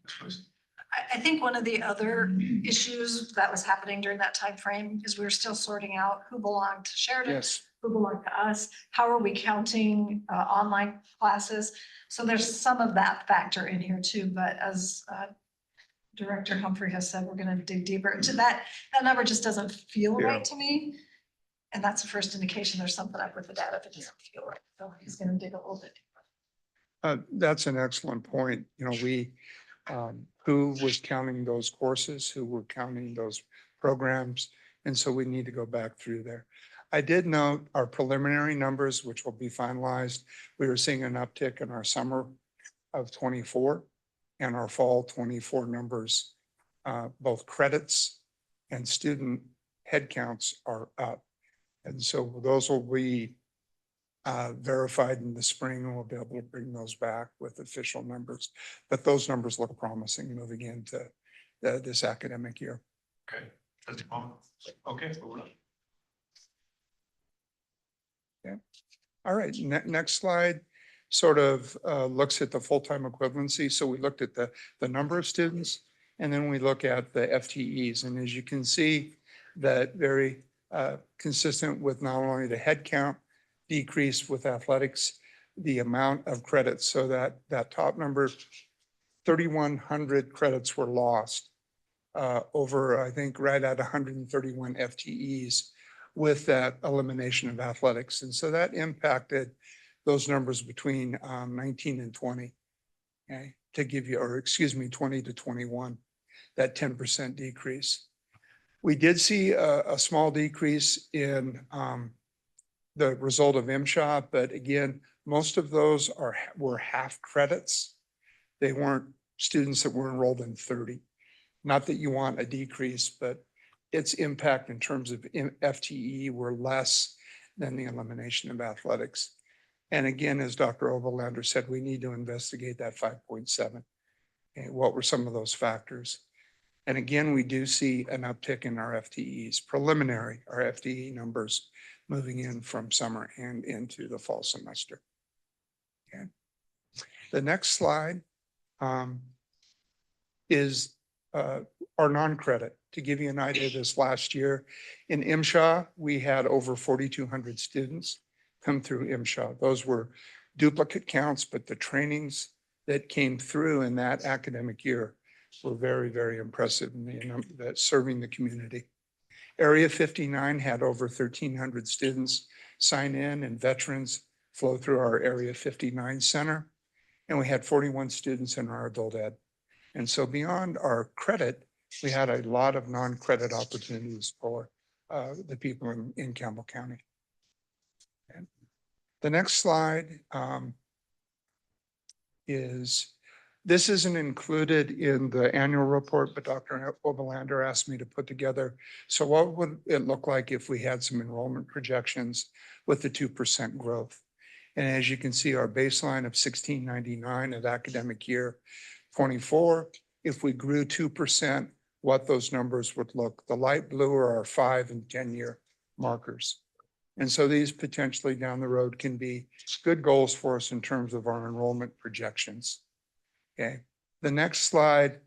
I think one of the other issues that was happening during that time frame is we were still sorting out who belonged to Sheridan, Yes. who belonged to us, how are we counting online classes? So there's some of that factor in here too, but as Director Humphrey has said, we're going to dig deeper into that. That number just doesn't feel right to me. And that's the first indication there's something up with the data if it doesn't feel right. So he's going to dig a little bit deeper. That's an excellent point. You know, who was counting those courses, who were counting those programs. And so we need to go back through there. I did note our preliminary numbers, which will be finalized. We were seeing an uptick in our summer of 24 and our fall 24 numbers. Both credits and student headcounts are up. And so those will be verified in the spring, and we'll be able to bring those back with official numbers. But those numbers look promising moving into this academic year. Okay. Trustee Palmer. Okay. Moving on. All right, next slide sort of looks at the full-time equivalency. So we looked at the number of students, and then we look at the FTEs. And as you can see, that very consistent with not only the headcount decrease with athletics, the amount of credits. So that top number, 3,100 credits were lost over, I think, right at 131 FTEs with that elimination of athletics. And so that impacted those numbers between 19 and 20. Okay, to give you, or excuse me, 20 to 21, that 10% decrease. We did see a small decrease in the result of MSHA, but again, most of those were half credits. They weren't students that were enrolled in 30. Not that you want a decrease, but its impact in terms of FTE were less than the elimination of athletics. And again, as Dr. Oberlander said, we need to investigate that 5.7. Okay, what were some of those factors? And again, we do see an uptick in our FTEs, preliminary, our FTE numbers moving in from summer and into the fall semester. Okay. The next slide is our non-credit. To give you an idea, this last year in MSHA, we had over 4,200 students come through MSHA. Those were duplicate counts, but the trainings that came through in that academic year were very, very impressive in that serving the community. Area 59 had over 1,300 students sign in, and veterans flow through our Area 59 center. And we had 41 students in our adult ed. And so beyond our credit, we had a lot of non-credit opportunities for the people in Campbell County. And the next slide this isn't included in the annual report, but Dr. Oberlander asked me to put together. So what would it look like if we had some enrollment projections with the 2% growth? And as you can see, our baseline of 1699 of academic year 24, if we grew 2%, what those numbers would look. The light blue are our 5 and 10-year markers. And so these potentially down the road can be good goals for us in terms of our enrollment projections. Okay. The next slide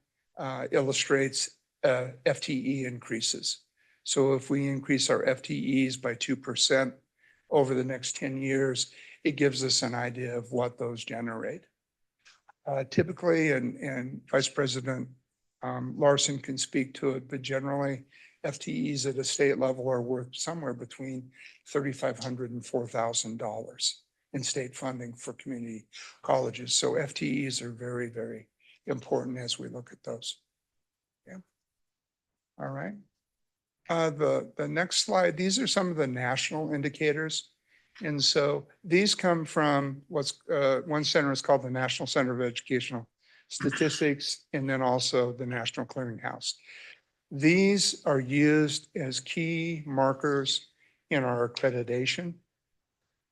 illustrates FTE increases. So if we increase our FTEs by 2% over the next 10 years, it gives us an idea of what those generate. Typically, and Vice President Larson can speak to it, but generally FTEs at a state level are worth somewhere between $3,500 and $4,000 in state funding for community colleges. So FTEs are very, very important as we look at those. Yeah. All right. The next slide, these are some of the national indicators. And so these come from what's one center is called the National Center of Educational Statistics, and then also the National Clearinghouse. These are used as key markers in our accreditation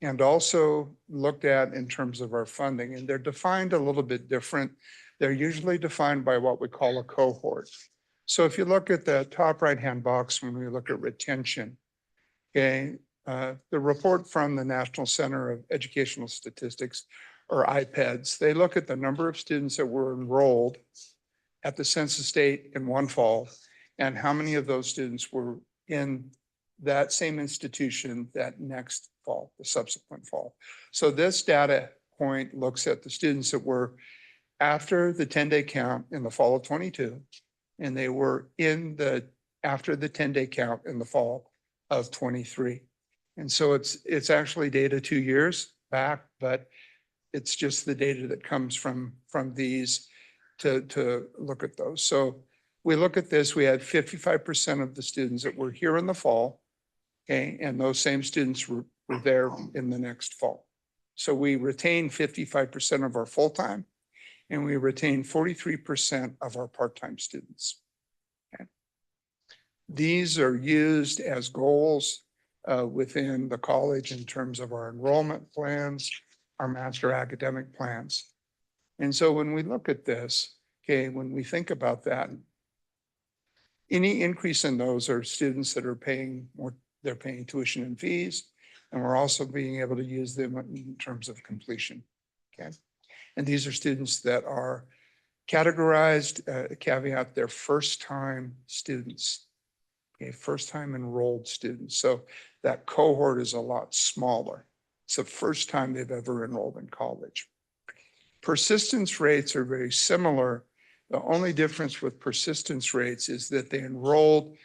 and also looked at in terms of our funding. And they're defined a little bit different. They're usually defined by what we call a cohort. So if you look at the top right-hand box, when we look at retention, okay, the report from the National Center of Educational Statistics, or IPEDS, they look at the number of students that were enrolled at the census date in one fall and how many of those students were in that same institution that next fall, the subsequent fall. So this data point looks at the students that were after the 10-day count in the fall of 22, and they were after the 10-day count in the fall of 23. And so it's actually data 2 years back, but it's just the data that comes from these to look at those. So we look at this, we had 55% of the students that were here in the fall, okay, and those same students were there in the next fall. So we retained 55% of our full-time, and we retained 43% of our part-time students. Okay. These are used as goals within the college in terms of our enrollment plans, our master academic plans. And so when we look at this, okay, when we think about that, any increase in those are students that are paying more, they're paying tuition and fees, and we're also being able to use them in terms of completion. Okay. And these are students that are categorized, caveat, they're first-time students. Okay, first-time enrolled students. So that cohort is a lot smaller. It's the first time they've ever enrolled in college. Persistence rates are very similar. The only difference with persistence rates is that they enrolled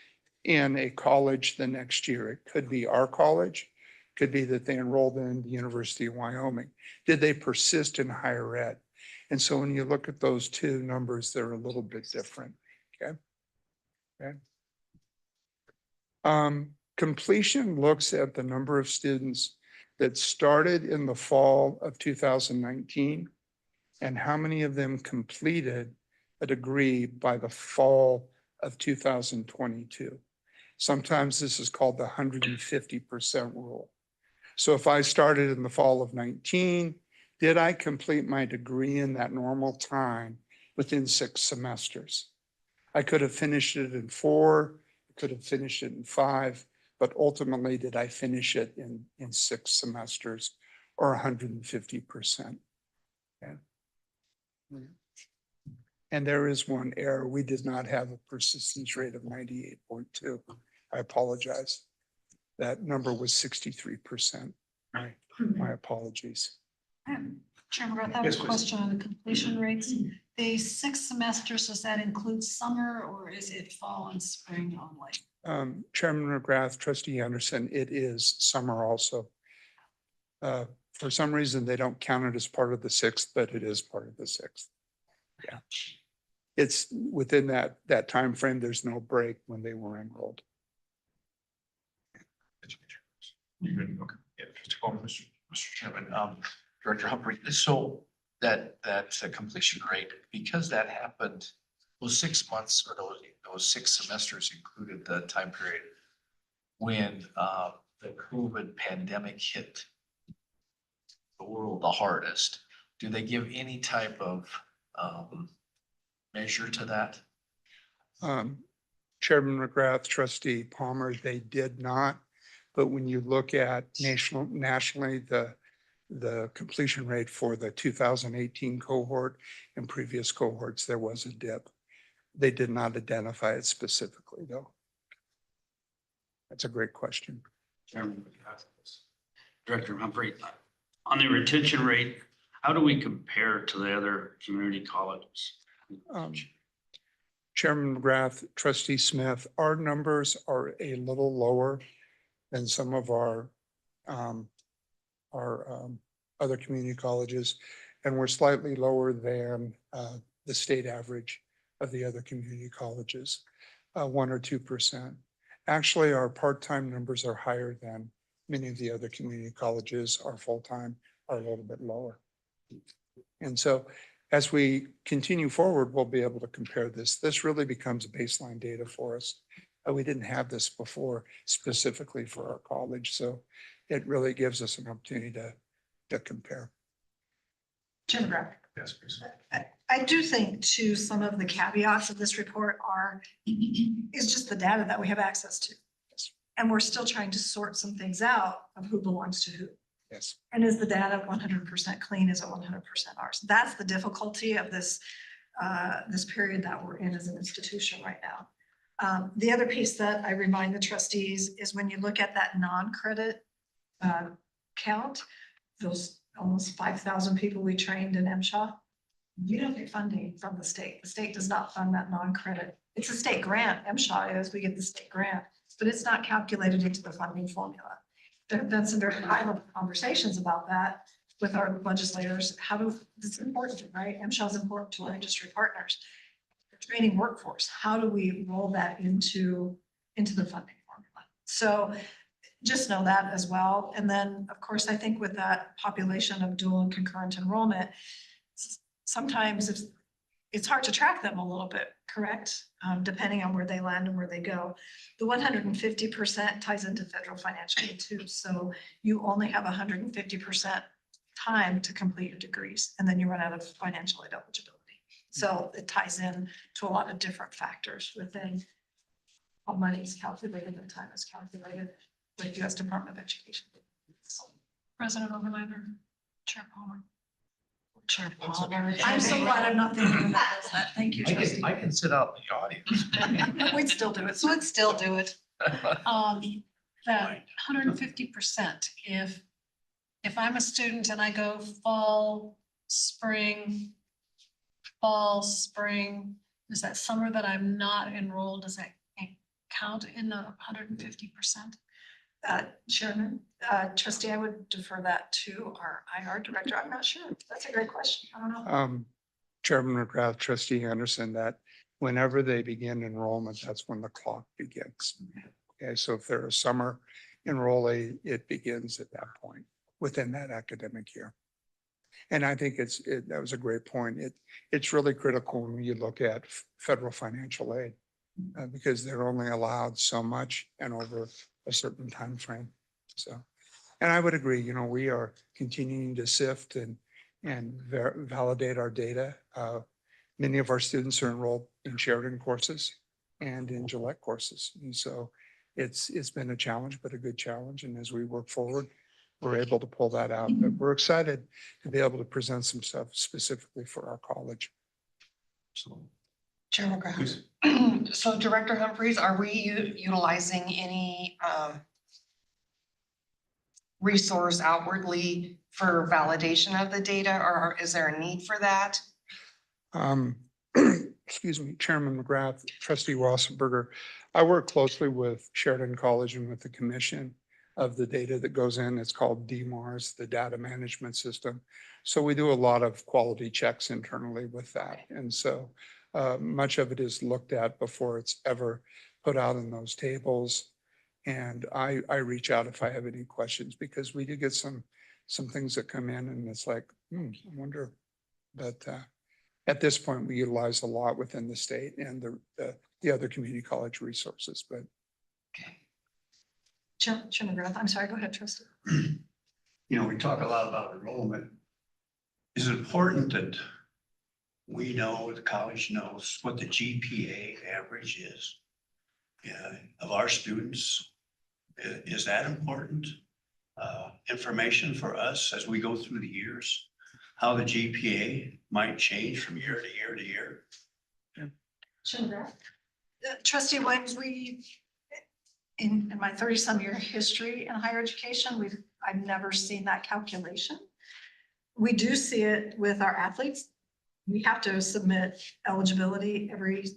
in a college the next year. It could be our college, could be that they enrolled in the University of Wyoming. Did they persist in higher ed? And so when you look at those two numbers, they're a little bit different. Okay. Okay. Completion looks at the number of students that started in the fall of 2019 and how many of them completed a degree by the fall of 2022. Sometimes this is called the 150% rule. So if I started in the fall of 19, did I complete my degree in that normal time within 6 semesters? I could have finished it in 4, could have finished it in 5, but ultimately did I finish it in 6 semesters or 150%? Okay. And there is one error. We did not have a persistence rate of 98.2. I apologize. That number was 63%. My apologies. Chairman Roth, I have Yes, a please. question on the completion rates. The 6 semesters, does that include summer or is it fall and spring only? Chairman McGrath, Trustee Anderson, it is summer also. For some reason, they don't count it as part of the 6th, but it is part of the 6th. Yeah. It's within that time frame. There's no break when they were enrolled. You good? Okay. Yeah, Mr. Coleman. Mr. Chairman, Director Humphrey, so that's a completion rate, because that happened, those 6 months or those 6 semesters included the time period when the COVID pandemic hit the world the hardest. Do they give any type of measure to that? Chairman McGrath, Trustee Palmer, they did not. But when you look at nationally, the completion rate for the 2018 cohort and previous cohorts, there was a dip. They did not identify it specifically, though. That's a great question. Chairman, Director Humphrey, on the retention rate, how do we compare to the other community colleges? Chairman McGrath, Trustee Smith, our numbers are a little lower than some of our other community colleges, and we're slightly lower than the state average of the other community colleges, 1 or 2%. Actually, our part-time numbers are higher than many of the other community colleges. Our full-time are a little bit lower. And so as we continue forward, we'll be able to compare this. This really becomes baseline data for us. We didn't have this before specifically for our college, so it really gives us an opportunity to compare. Chairman Brown. Yes, please. I do think too, some of the caveats of this report is just the data that we have access to. And we're still trying to sort some things out of who belongs to who. Yes. And is the data 100% clean? Is it 100% ours? That's the difficulty of this, this period that we're in as an institution right now. The other piece that I remind the trustees is when you look at that non-credit count, those almost 5,000 people we trained in MSHA, you don't get funding from the state. The state does not fund that non-credit. It's a state grant. MSHA is, we get the state grant, but it's not calculated into the funding formula. There have been some very high-level conversations about that with our legislators. How do, it's important, right? MSHA is important to our industry partners. The training workforce, how do we roll that into the funding formula? So just know that as well. And then, of course, I think with that population of dual and concurrent enrollment, sometimes it's hard to track them a little bit, correct? Depending on where they land and where they go. The 150% ties into federal financial aid too. So you only have 150% time to complete your degrees, and then you run out of financial aid eligibility. So it ties in to a lot of different factors within how money is calculated and time is calculated with US Department of Education. President Overlander, Chair Palmer. Chair Palmer. I'm so glad I'm not thinking about that. Thank you, I trustee. can sit out in the audience. We'd still do it. So it'd still do it. That 150%, if I'm a student and I go fall, spring, is that summer that I'm not enrolled, does that count in the 150%? Chairman, trustee, I would defer that to our IR director. I'm not sure. That's a great question. I don't know. Chairman McGrath, trustee Anderson, that whenever they begin enrollment, that's when the clock begins. Okay, so if they're a summer enrollee, it begins at that point within that academic year. And I think that was a great point. It's really critical when you look at federal financial aid because they're only allowed so much and over a certain time frame. So, and I would agree, we are continuing to sift and validate our data. Many of our students are enrolled in Sheridan courses and in Gillette courses. And so it's been a challenge, but a good challenge. And as we work forward, we're able to pull that out. But we're excited to be able to present some stuff specifically for our college. So. Chair McGrath. So Director Humphreys, are we utilizing any resource outwardly for validation of the data, or is there a need for that? Excuse me, Chairman McGrath, Trustee Wassenberger. I work closely with Sheridan College and with the commission of the data that goes in. It's called DMARS, the data management system. So we do a lot of quality checks internally with that. And so much of it is looked at before it's ever put out in those tables. And I reach out if I have any questions because we do get some things that come in and it's like, I wonder. But at this point, we utilize a lot within the state and the other community college resources. But Okay. Chair McGrath, I'm sorry, go ahead, trustee. We talk a lot about enrollment. Is it important that we know, the college knows what the GPA average is of our students? Is that important information for us as we go through the years? How the GPA might change from year to year to year? Chair McGrath. Trustee Williams, in my 30-some year history in higher education, I've never seen that calculation. We do see it with our athletes. We have to submit eligibility every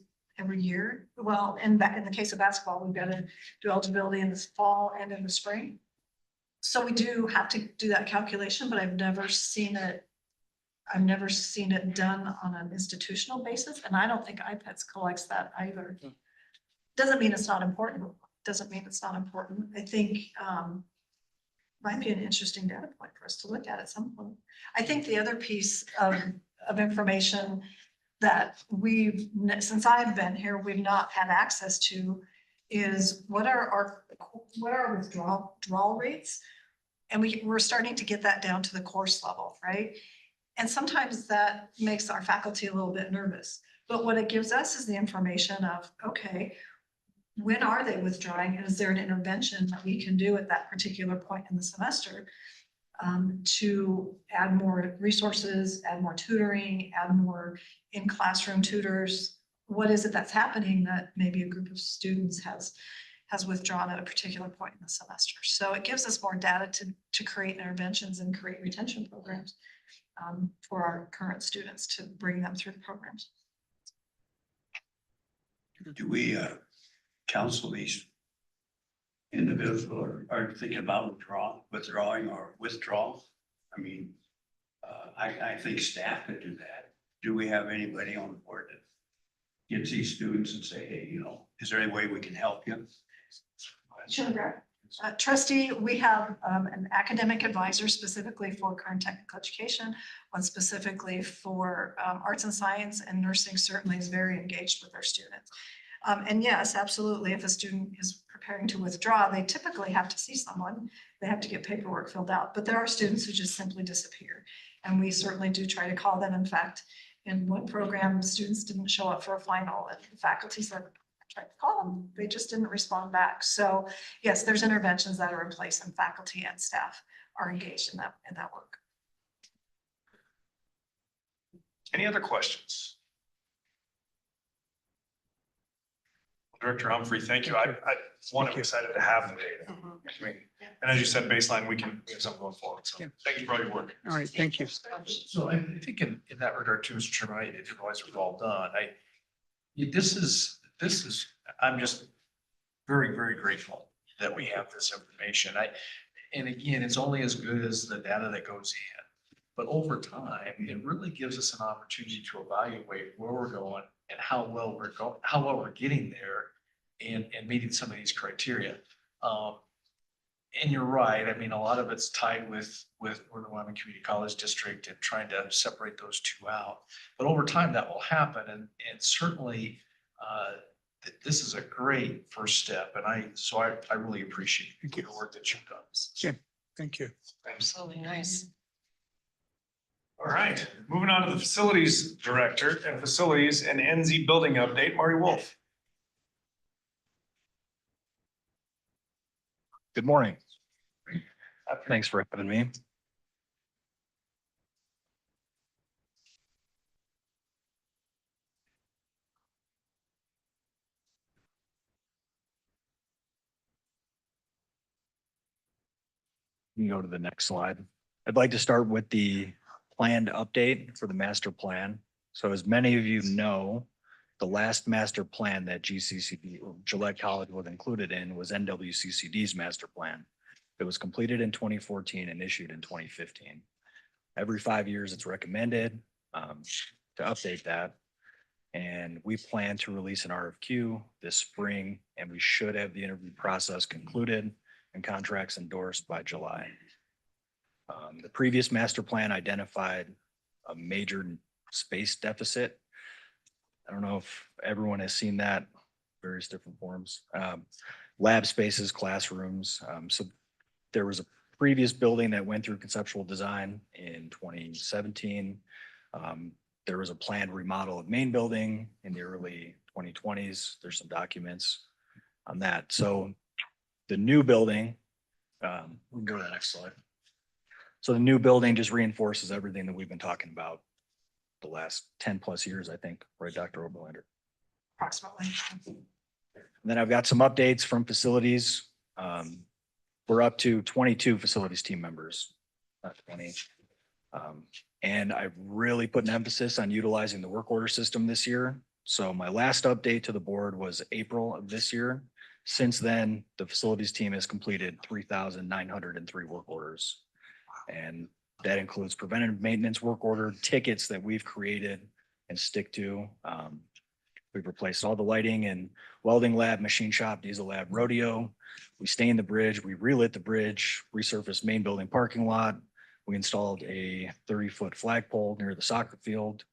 year. Well, in the case of basketball, we've got to do eligibility in the fall and in the spring. So we do have to do that calculation, but I've never seen it done on an institutional basis, and I don't think IPEDS collects that either. Doesn't mean it's not important. I think might be an interesting data point for us to look at some point. I think the other piece of information that since I've been here, we've not had access to is what are our withdrawal rates? And we're starting to get that down to the course level, right? And sometimes that makes our faculty a little bit nervous. But what it gives us is the information of, okay, when are they withdrawing? And is there an intervention that we can do at that particular point in the semester to add more resources, add more tutoring, add more in-classroom tutors? What is it that's happening that maybe a group of students has withdrawn at a particular point in the semester? So it gives us more data to create interventions and create retention programs for our current students to bring them through the programs. Do we counsel these individuals who are thinking about withdrawing or withdrawal? I mean, I think staff could do that. Do we have anybody on the board that gives these students and say, hey, is there any way we can help you? Sure. Trustee, we have an academic advisor specifically for current technical education, one specifically for arts and science, and nursing certainly is very engaged with our students. And yes, absolutely, if a student is preparing to withdraw, they typically have to see someone. They have to get paperwork filled out, but there are students who just simply disappear. And we certainly do try to call them. In fact, in one program, students didn't show up for a final and the faculty said, I tried to call them, they just didn't respond back. So yes, there's interventions that are in place and faculty and staff are engaged in that work. Any other questions? Director Humphrey, thank you. I'm excited to have the data. I mean, and as you said, baseline, we have something going forward. So Yeah. thank you for all your work. All right, thank you. So I think in that regard too, Mr. Chairman, I didn't realize it was all done. This is, I'm just very, very grateful that we have this information. And again, it's only as good as the data that goes in. But over time, it really gives us an opportunity to evaluate where we're going and how well we're getting there and meeting some of these criteria. And you're right. I mean, a lot of it's tied with the Wyoming Community College District and trying to separate those two out. But over time, that will happen. And certainly, this is a great first step. And I really appreciate the work that you've done. Yeah, thank you. Absolutely nice. All right, moving on to the facilities director and facilities and NZ building update, Marty Wolf. Good morning. Thanks for having me. You can go to the next slide. I'd like to start with the planned update for the master plan. So as many of you know, the last master plan that GCCD or Gillette College was included in was NWCCD's master plan. It was completed in 2014 and issued in 2015. Every 5 years, it's recommended to update that. And we plan to release an RFQ this spring, and we should have the interview process concluded and contracts endorsed by July. The previous master plan identified a major space deficit. I don't know if everyone has seen that, various different forms. Lab spaces, classrooms. So there was a previous building that went through conceptual design in 2017. There was a planned remodel of main building in the early 2020s. There's some documents on that. So the new building, we can go to the next slide. So the new building just reinforces everything that we've been talking about the last 10 plus years, I think, right, Dr. Oberlander? Approximately. And then I've got some updates from facilities. We're up to 22 facilities team members, not 20. And I've really put an emphasis on utilizing the work order system this year. So my last update to the board was April of this year. Since then, the facilities team has completed 3,903 work orders. And that includes preventative maintenance work order tickets that we've created and stick to. We've replaced all the lighting in welding lab, machine shop, diesel lab, rodeo. We stained the bridge, we relit the bridge, resurfaced main building parking lot. We installed a 30-foot flagpole near the soccer field.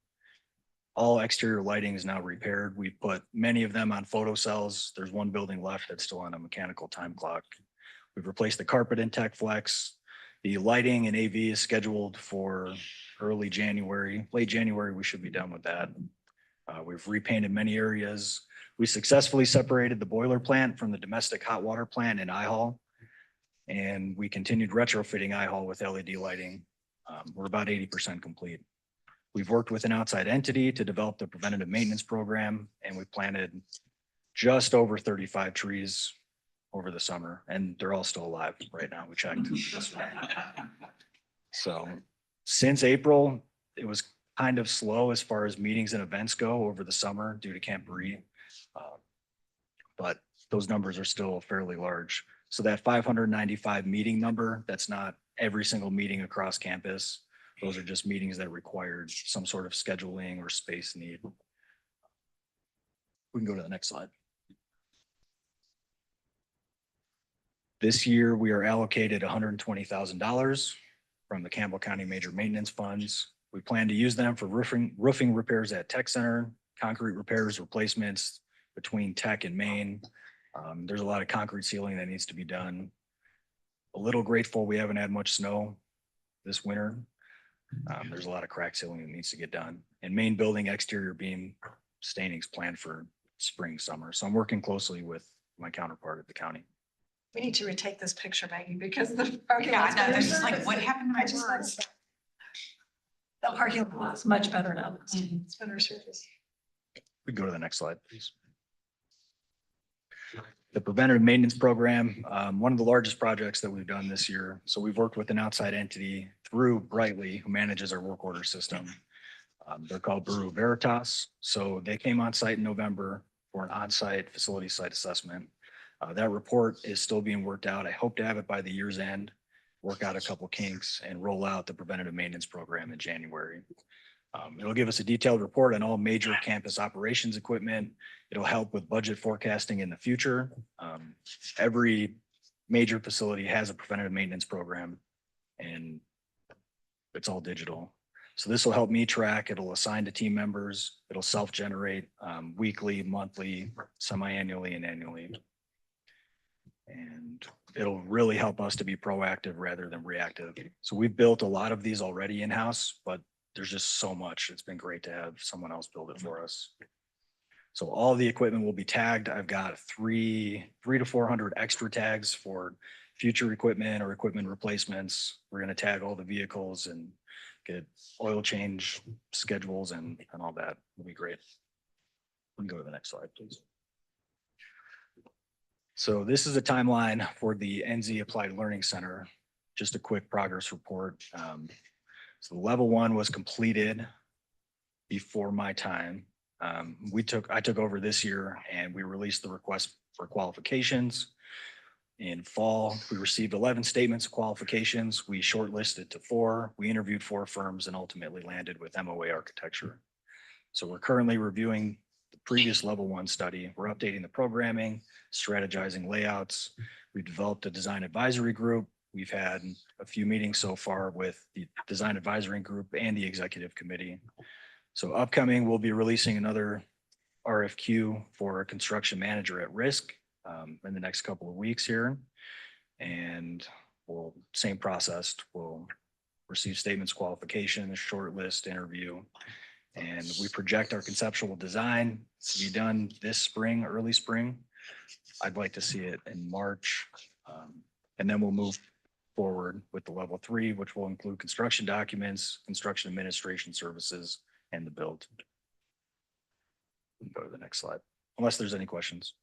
All exterior lighting is now repaired. We put many of them on photo cells. There's one building left that's still on a mechanical time clock. We've replaced the carpet in Tech Flex. The lighting and AV is scheduled for early January, late January. We should be done with that. We've repainted many areas. We successfully separated the boiler plant from the domestic hot water plant in I Hall. And we continued retrofitting I Hall with LED lighting. We're about 80% complete. We've worked with an outside entity to develop the preventative maintenance program, and we planted just over 35 trees over the summer, and they're all still alive right now. We checked. So since April, it was kind of slow as far as meetings and events go over the summer due to Camp Bree. But those numbers are still fairly large. So that 595 meeting number, that's not every single meeting across campus. Those are just meetings that required some sort of scheduling or space need. We can go to the next slide. This year, we are allocated $120,000 from the Campbell County Major Maintenance Funds. We plan to use them for roofing repairs at Tech Center, concrete repairs, replacements between Tech and Main. There's a lot of concrete sealing that needs to be done. A little grateful we haven't had much snow this winter. There's a lot of crack sealing that needs to get done. And main building exterior beam stainings planned for spring, summer. So I'm working closely with my counterpart at the county. We need to retake this picture, Maggie, because the parking Yeah, lot's I know, better they're just like, serviced. what happened to I my just words? noticed that. The parking lot is much better now. It's better service. We go to the next slide, please. The preventative maintenance program, one of the largest projects that we've done this year. So we've worked with an outside entity through Brightly, who manages our work order system. They're called Bureau Veritas. So they came on site in November for an on-site facility site assessment. That report is still being worked out. I hope to have it by the year's end, work out a couple kinks and roll out the preventative maintenance program in January. It'll give us a detailed report on all major campus operations equipment. It'll help with budget forecasting in the future. Every major facility has a preventative maintenance program and it's all digital. So this will help me track. It'll assign to team members. It'll self-generate weekly, monthly, semi-annually, and annually. And it'll really help us to be proactive rather than reactive. So we've built a lot of these already in-house, but there's just so much. It's been great to have someone else build it for us. So all the equipment will be tagged. I've got 300 to 400 extra tags for future equipment or equipment replacements. We're going to tag all the vehicles and get oil change schedules and all that. It'll be great. We can go to the next slide, please. So this is a timeline for the NZ Applied Learning Center. Just a quick progress report. So level 1 was completed before my time. I took over this year and we released the request for qualifications. In fall, we received 11 statements of qualifications. We shortlisted to 4. We interviewed 4 firms and ultimately landed with MOA Architecture. So we're currently reviewing the previous level 1 study. We're updating the programming, strategizing layouts. We've developed a design advisory group. We've had a few meetings so far with the design advisory group and the executive committee. So upcoming, we'll be releasing another RFQ for a construction manager at risk in the next couple of weeks here. And same process, we'll receive statements, qualification, shortlist, interview. And we project our conceptual design to be done this spring, early spring. I'd like to see it in March. And then we'll move forward with the level 3, which will include construction documents, construction administration services, and the build. Go to the next slide, unless there's any questions.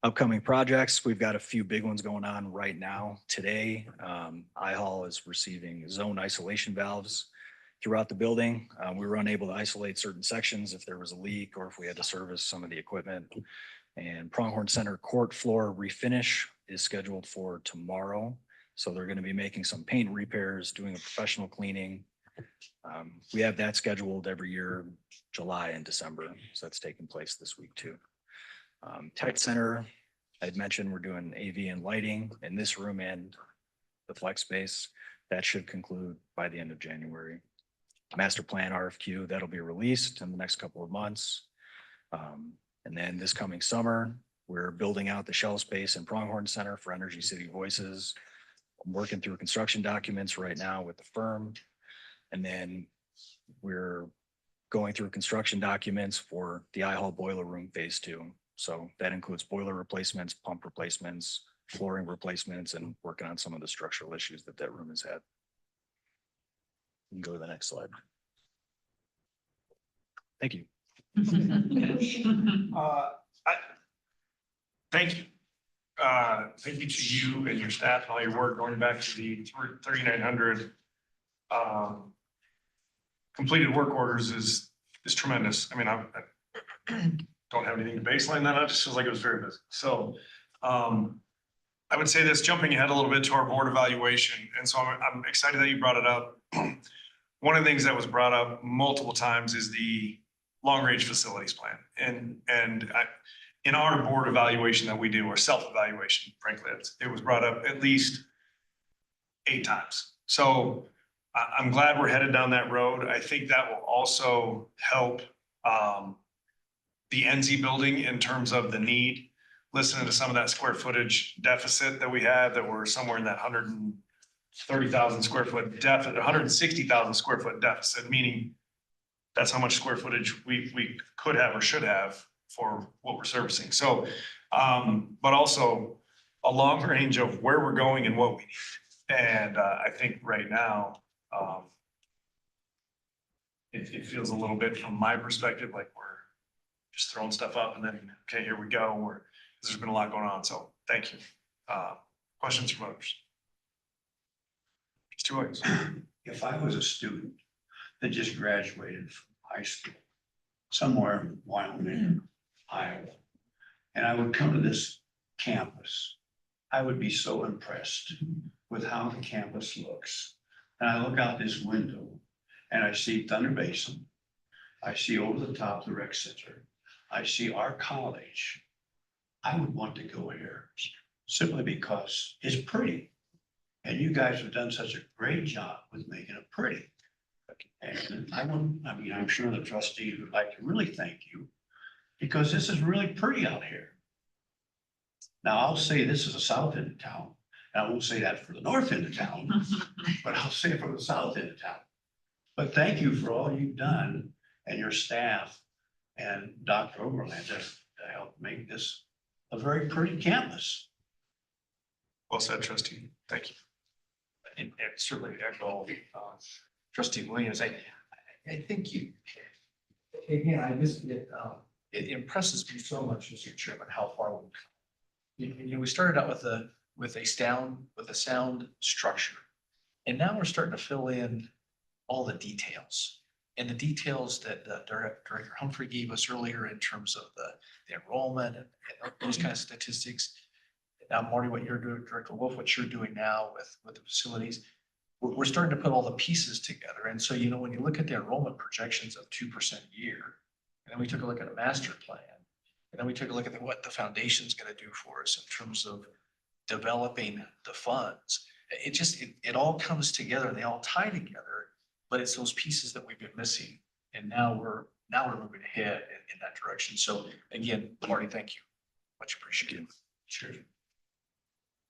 Upcoming projects, we've got a few big ones going on right now. Today, IHAL is receiving zone isolation valves throughout the building. We were unable to isolate certain sections if there was a leak or if we had to service some of the equipment. And Pronghorn Center court floor refinish is scheduled for tomorrow. So they're going to be making some paint repairs, doing a professional cleaning. We have that scheduled every year, July and December. So that's taking place this week too. Tech Center, I'd mentioned we're doing AV and lighting in this room and the flex space. That should conclude by the end of January. Master plan RFQ, that'll be released in the next couple of months. And then this coming summer, we're building out the shell space in Pronghorn Center for Energy City Voices. I'm working through construction documents right now with the firm. And then we're going through construction documents for the IHAL boiler room phase 2. So that includes boiler replacements, pump replacements, flooring replacements, and working on some of the structural issues that room has had. You can go to the next slide. Thank you. Thank you. Thank you to you and your staff and all your work going back to the 3,900 completed work orders is tremendous. I mean, I don't have anything to baseline that. It just feels like it was very busy. So I would say this, jumping ahead a little bit to our board evaluation. And so I'm excited that you brought it up. One of the things that was brought up multiple times is the long-range facilities plan. In our board evaluation that we do, or self-evaluation, frankly, it was brought up at least 8 times. So I'm glad we're headed down that road. I think that will also help the NZ building in terms of the need. Listening to some of that square footage deficit that we have, that we're somewhere in that 130,000 square foot deficit, 160,000 square foot deficit, meaning that's how much square footage we could have or should have for what we're servicing. So, but also a long range of where we're going and what we need. And I think right now, it feels a little bit from my perspective, like we're just throwing stuff up and then, okay, here we go. There's been a lot going on. So thank you. Questions from others? It's 2 ways. If I was a student that just graduated from high school, somewhere in Wyoming, Iowa, and I would come to this campus, I would be so impressed with how the campus looks. And I look out this window and I see Thunder Basin. I see over the top the rec center. I see our college. I would want to go here simply because it's pretty. And you guys have done such a great job with making it pretty. And I'm sure the trustees would like to really thank you because this is really pretty out here. Now, I'll say this is the south end of town, and I won't say that for the north end of town, but I'll say it for the south end of town. But thank you for all you've done and your staff and Dr. Oberlander to help make this a very pretty campus. Well said, trustee. Thank you. And certainly echo trustee Williams. I think again, it impresses me so much, Mr. Chairman, how far we've come. We started out with a sound structure. And now we're starting to fill in all the details. And the details that Director Humphrey gave us earlier in terms of the enrollment and those kind of statistics. Now, Marty, what you're doing, Director Wolf, what you're doing now with the facilities, we're starting to put all the pieces together. And so, when you look at the enrollment projections of 2% a year, and then we took a look at a master plan, and then we took a look at what the foundation's going to do for us in terms of developing the funds. It all comes together and they all tie together, but it's those pieces that we've been missing. And now we're moving ahead in that direction. So again, Marty, thank you. Much appreciated. Sure.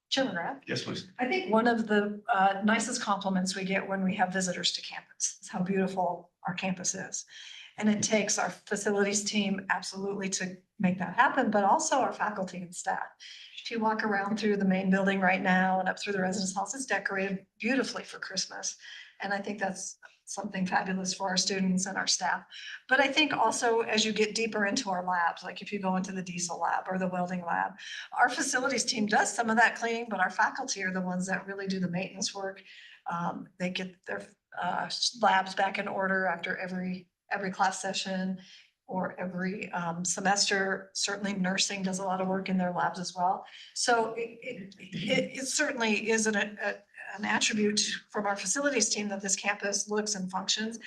Chair McGrath? Yes, please. I think one of the nicest compliments we get when we have visitors to campus is how beautiful our campus is. And it takes our facilities team absolutely to make that happen, but also our faculty and staff. If you walk around through the main building right now and up through the residence halls, it's decorated beautifully for Christmas. And I think that's something fabulous for our students and our staff. But I think also as you get deeper into our labs, like if you go into the diesel lab or the welding lab, our facilities team does some of that cleaning, but our faculty are the ones that really do the maintenance work. They get their labs back in order after every class session or every semester. Certainly nursing does a lot of work in their labs as well. So it certainly is an attribute from our facilities team that this campus looks and functions,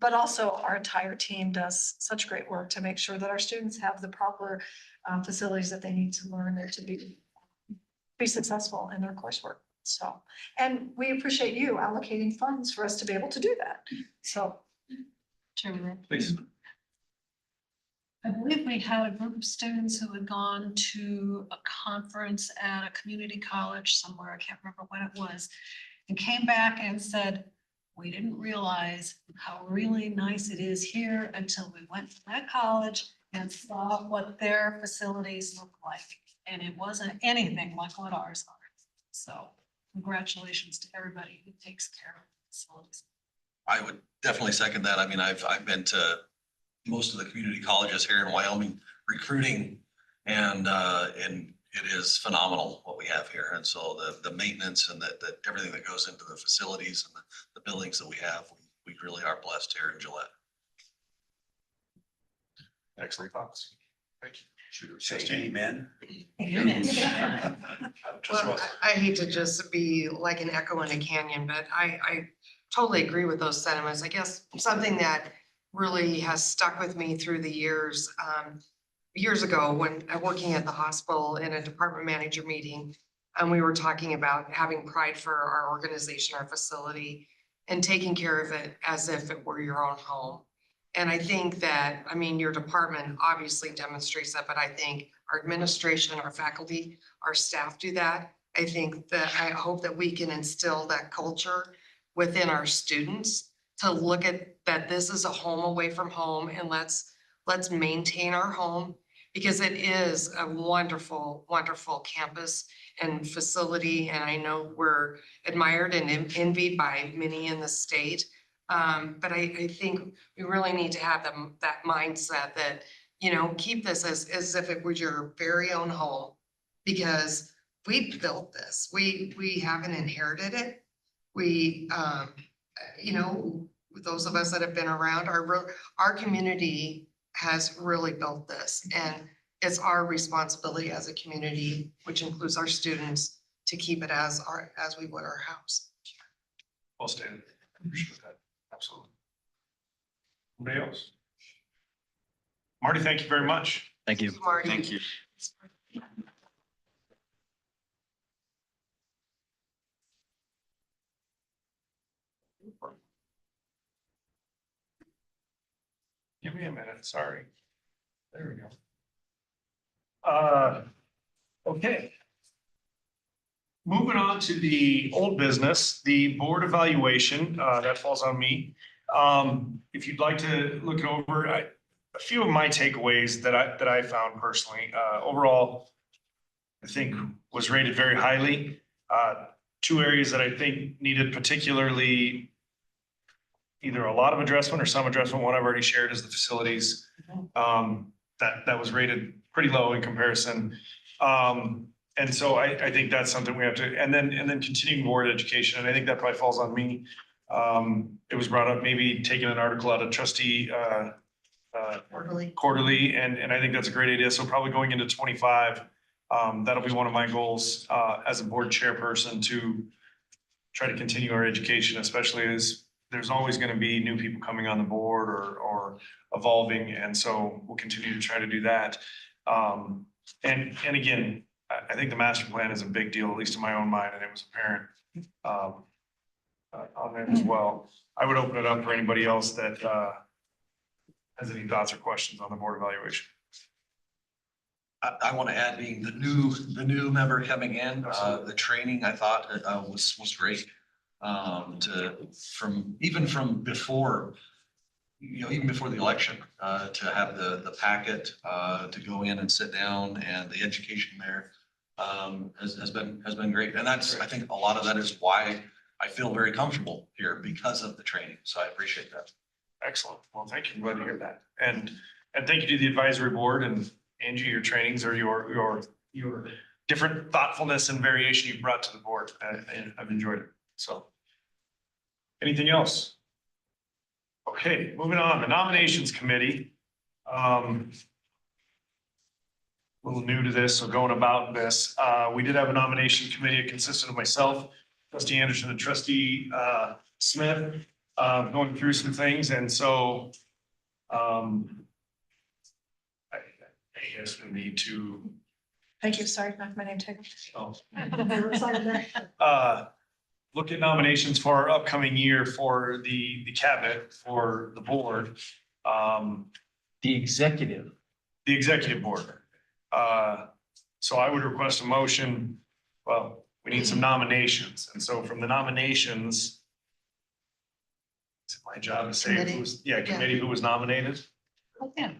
but also our entire team does such great work to make sure that our students have the proper facilities that they need to learn and to be successful in their coursework. So, and we appreciate you allocating funds for us to be able to do that. So, Chairman, Please. I believe we had a group of students who had gone to a conference at a community college somewhere, I can't remember when it was, and came back and said, we didn't realize how really nice it is here until we went to that college and saw what their facilities look like. And it wasn't anything like what ours are. So congratulations to everybody who takes care of facilities. I would definitely second that. I mean, I've been to most of the community colleges here in Wyoming recruiting, and it is phenomenal what we have here. And so the maintenance and that everything that goes into the facilities and the buildings that we have, we really are blessed here in Gillette. Excellent thoughts. Thank you. Say amen. Well, I hate to just be like an echo in a canyon, but I totally agree with those sentiments. I guess something that really has stuck with me through the years. Years ago, when working at the hospital in a department manager meeting, and we were talking about having pride for our organization, our facility, and taking care of it as if it were your own home. And I think that, I mean, your department obviously demonstrates that, but I think our administration, our faculty, our staff do that. I think that, I hope that we can instill that culture within our students to look at that this is a home away from home, and let's maintain our home, because it is a wonderful, wonderful campus and facility. And I know we're admired and envied by many in the state. But I think we really need to have that mindset that, you know, keep this as if it was your very own home, because we built this. We haven't inherited it. We, you know, those of us that have been around, our community has really built this, and it's our responsibility as a community, which includes our students, to keep it as we would our house. Well stated. Appreciate that. Absolutely. Anybody else? Marty, thank you very much. Thank you. Marty. Thank you. Give me a minute, sorry. There we go. Okay. Moving on to the old business, the board evaluation, that falls on me. If you'd like to look it over, a few of my takeaways that I found personally, overall, I think was rated very highly. Two areas that I think needed particularly either a lot of addressment or some addressment. One I've already shared is the facilities. That was rated pretty low in comparison. And so I think that's something we have to, and then continuing board education, and I think that probably falls on me. It was brought up, maybe taking an article out of trustee quarterly, and I think that's a great idea. So probably going into 25, that'll be one of my goals as a board chairperson, to try to continue our education, especially as there's always going to be new people coming on the board or evolving. And so we'll continue to try to do that. And again, I think the master plan is a big deal, at least in my own mind, and it was apparent on there as well. I would open it up for anybody else that has any thoughts or questions on the board evaluation. I want to add, being the new member coming in, the training I thought was great. Even from before, even before the election, to have the packet, to go in and sit down, and the education there has been great. And that's, I think a lot of that is why I feel very comfortable here, because of the training. So I appreciate that. Excellent. Well, thank you. I'm glad to hear that. And thank you to the advisory board, and Angie, your trainings or your different thoughtfulness and variation you brought to the board. I've enjoyed it. So anything else? Okay, moving on. The nominations committee. A little new to this, so going about this. We did have a nomination committee. It consisted of myself, trustee Anderson, and trustee Smith, going through some things. And so I guess we need to Thank you. Sorry, knocked my name tag. look at nominations for our upcoming year for the cabinet, for the board. The executive. The executive board. So I would request a motion. Well, we need some nominations. And so from the nominations, it's my job to say who's, committee who was nominated. Okay.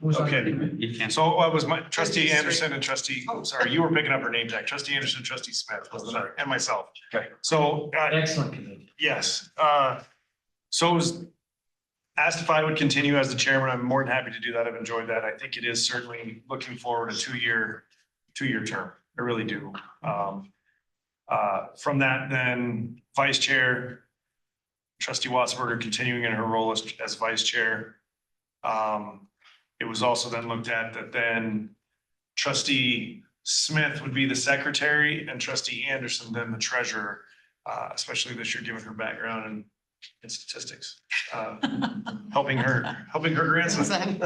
You can't. So I was my trustee Anderson and trustee, sorry, you were picking up her name tag. Trustee Anderson, trustee Smith was the, and myself. Okay. So, Excellent committee. yes. So it was asked if I would continue as the chairman. I'm more than happy to do that. I've enjoyed that. I think it is certainly looking forward a two-year term. I really do. From that, then vice chair, trustee Wattsberger continuing in her role as vice chair. It was also then looked at that then trustee Smith would be the secretary and trustee Anderson then the treasurer, especially this year, given her background in statistics, helping her grandson.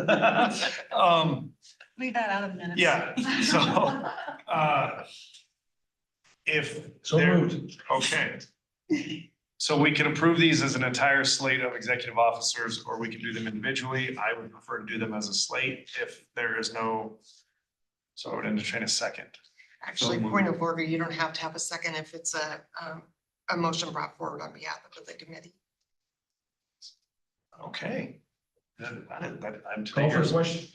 Leave that out of minutes. Yeah, so, if. So there- moved. Okay. So we can approve these as an entire slate of executive officers, or we can do them individually. I would prefer to do them as a slate if there is no. So I would entertain a second. Actually, point of order, you don't have to have a second if it's a motion brought forward on behalf of the committee. Okay. I'm. Call for the question.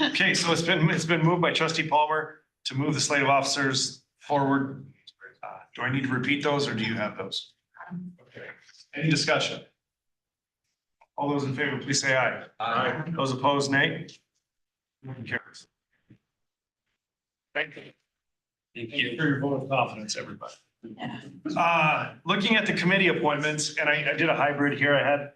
Okay, so it's been moved by trustee Palmer to move the slate of officers forward. Do I need to repeat those or do you have those? Okay. Any discussion? All those in favor, please say aye. Aye. Those opposed, nay. Motion carries. Thank you. Thank you for your vote of confidence, everybody. Looking at the committee appointments, and I did a hybrid here. I had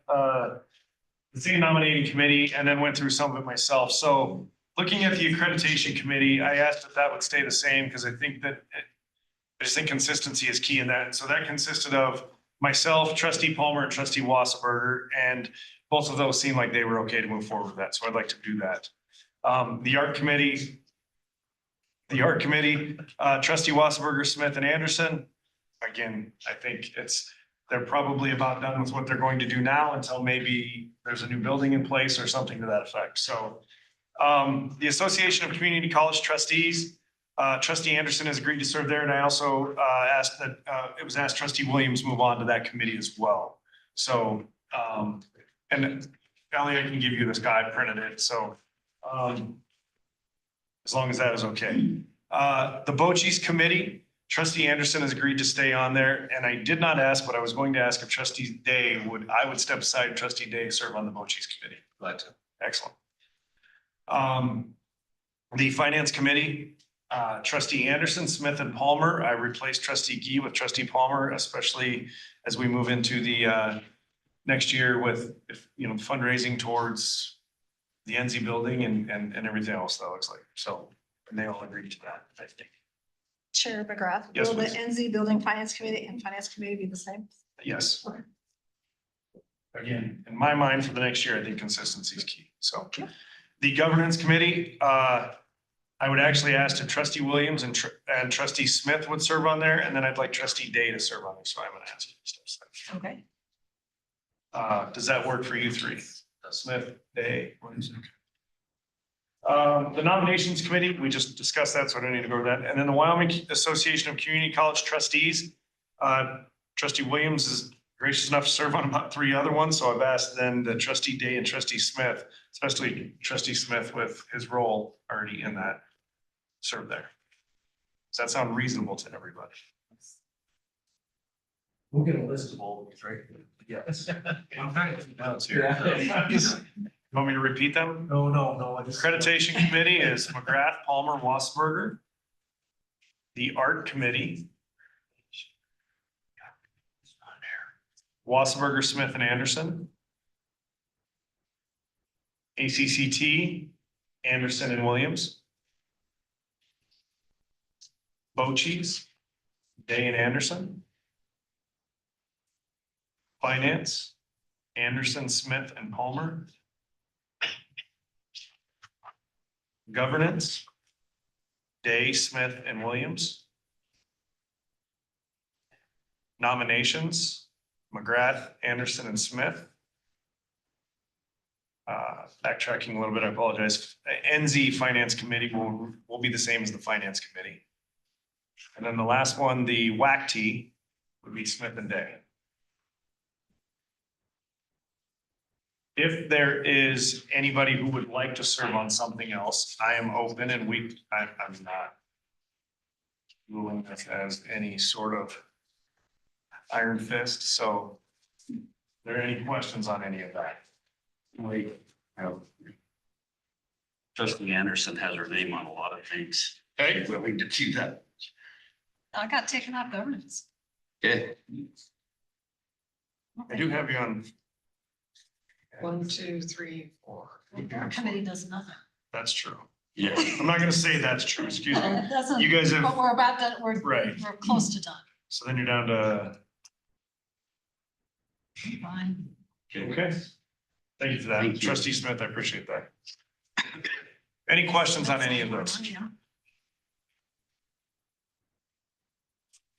the same nominating committee and then went through some of it myself. So looking at the accreditation committee, I asked if that would stay the same because I think that I just think consistency is key in that. So that consisted of myself, trustee Palmer, and trustee Wasserberger, and both of those seemed like they were okay to move forward with that. So I'd like to do that. The art committee, trustee Wasserberger, Smith, and Anderson. Again, I think they're probably about done with what they're going to do now until maybe there's a new building in place or something to that effect. So the Association of Community College Trustees, trustee Anderson has agreed to serve there. And I also asked that it was asked trustee Williams move on to that committee as well. So, and Ellie, I can give you this guy, I printed it. So as long as that is okay. The Bochis committee, trustee Anderson has agreed to stay on there. And I did not ask, but I was going to ask if trustee Day I would step aside, trustee Day serve on the Bochis committee. Glad to. Excellent. The finance committee, trustee Anderson, Smith, and Palmer. I replaced trustee Gee with trustee Palmer, especially as we move into the next year with, fundraising towards the NZ building and everything else that looks like. So, and they all agreed to that, I think. Chair McGrath, Yes, will the please. NZ Building Finance Committee and Finance Committee be the same? Yes. Okay. Again, in my mind, for the next year, I think consistency is key. So the governance committee, I would actually ask if trustee Williams and trustee Smith would serve on there, and then I'd like trustee Day to serve on there. So I'm gonna ask you to step aside. Okay. Does that work for you three? Smith, Day, Williams? Okay. The nominations committee, we just discussed that, so I don't need to go over that. And then the Wyoming Association of Community College Trustees, trustee Williams is gracious enough to serve on about 3 other ones. So I've asked then the trustee Day and trustee Smith, especially trustee Smith with his role already in that, serve there. Does that sound reasonable to everybody? We'll get a list of all these, right? Yes. Now it's here. You want me to repeat them? No. I just. Accreditation committee is McGrath, Palmer, Wasserberger. The art committee. Wasserberger, Smith, and Anderson. ACCT, Anderson and Williams. Bochis, Day and Anderson. Finance, Anderson, Smith, and Palmer. Governance, Day, Smith, and Williams. Nominations, McGrath, Anderson, and Smith. Backtracking a little bit, I apologize. NZ Finance Committee will be the same as the Finance Committee. And then the last one, the WACT would be Smith and Day. If there is anybody who would like to serve on something else, I am open and I'm not ruling this as any sort of iron fist. So are there any questions on any of that? Wait, trustee Anderson has her name on a lot of things. Okay, Willing to do that. I got taken off governance. Okay. I do have you on, 1, 2, 3, 4. Our committee does nothing. that's true. Yeah. I'm not gonna say that's true, excuse me. It doesn't, You guys but have, we're about to, we're right, close to done. so then you're down to Fine. Okay. Thank you for that. Thank you. Trustee Smith, I appreciate that. Any questions on any of those?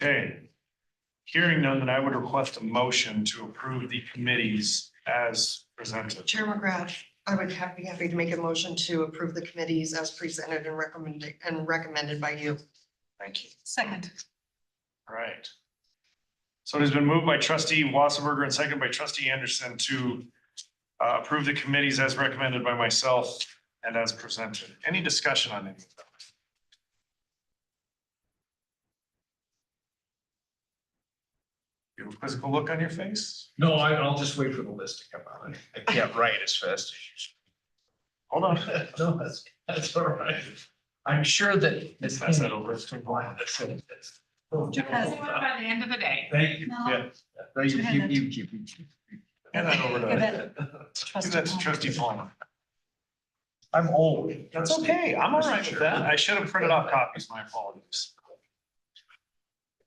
Okay. Hearing none, then I would request a motion to approve the committees as presented. Chair McGrath, I would be happy to make a motion to approve the committees as presented and recommended by you. Thank you. Second. All right. So it has been moved by trustee Wasserberger and seconded by trustee Anderson to approve the committees as recommended by myself and as presented. Any discussion on any of them? You have a quizzical look on your face? No, I'll just wait for the list to come out. I can't write as fast as Hold on. you. No, that's all right. I'm sure that. Let's pass that over. By the end of the day. Thank you. Yeah. No, you keep. Hand that over Give to, it. give that to trustee Palmer. I'm old. That's okay. I'm all right with that. I should have printed off copies. My apologies.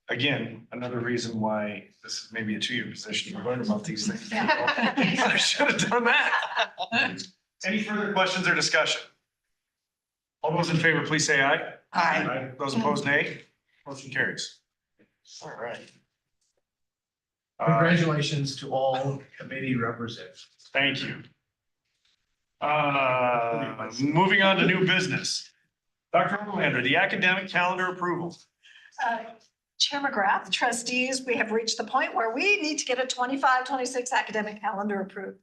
Again, another reason why this is maybe a 2-year position to learn about these things. I should have done that. Any further questions or discussion? All those in favor, please say aye. Aye. Those opposed, nay. Motion carries. All right. Congratulations to all committee representatives. Thank you. Moving on to new business. Dr. Overlander, the academic calendar approval. Chair McGrath, trustees, we have reached the point where we need to get a 25-26 academic calendar approved.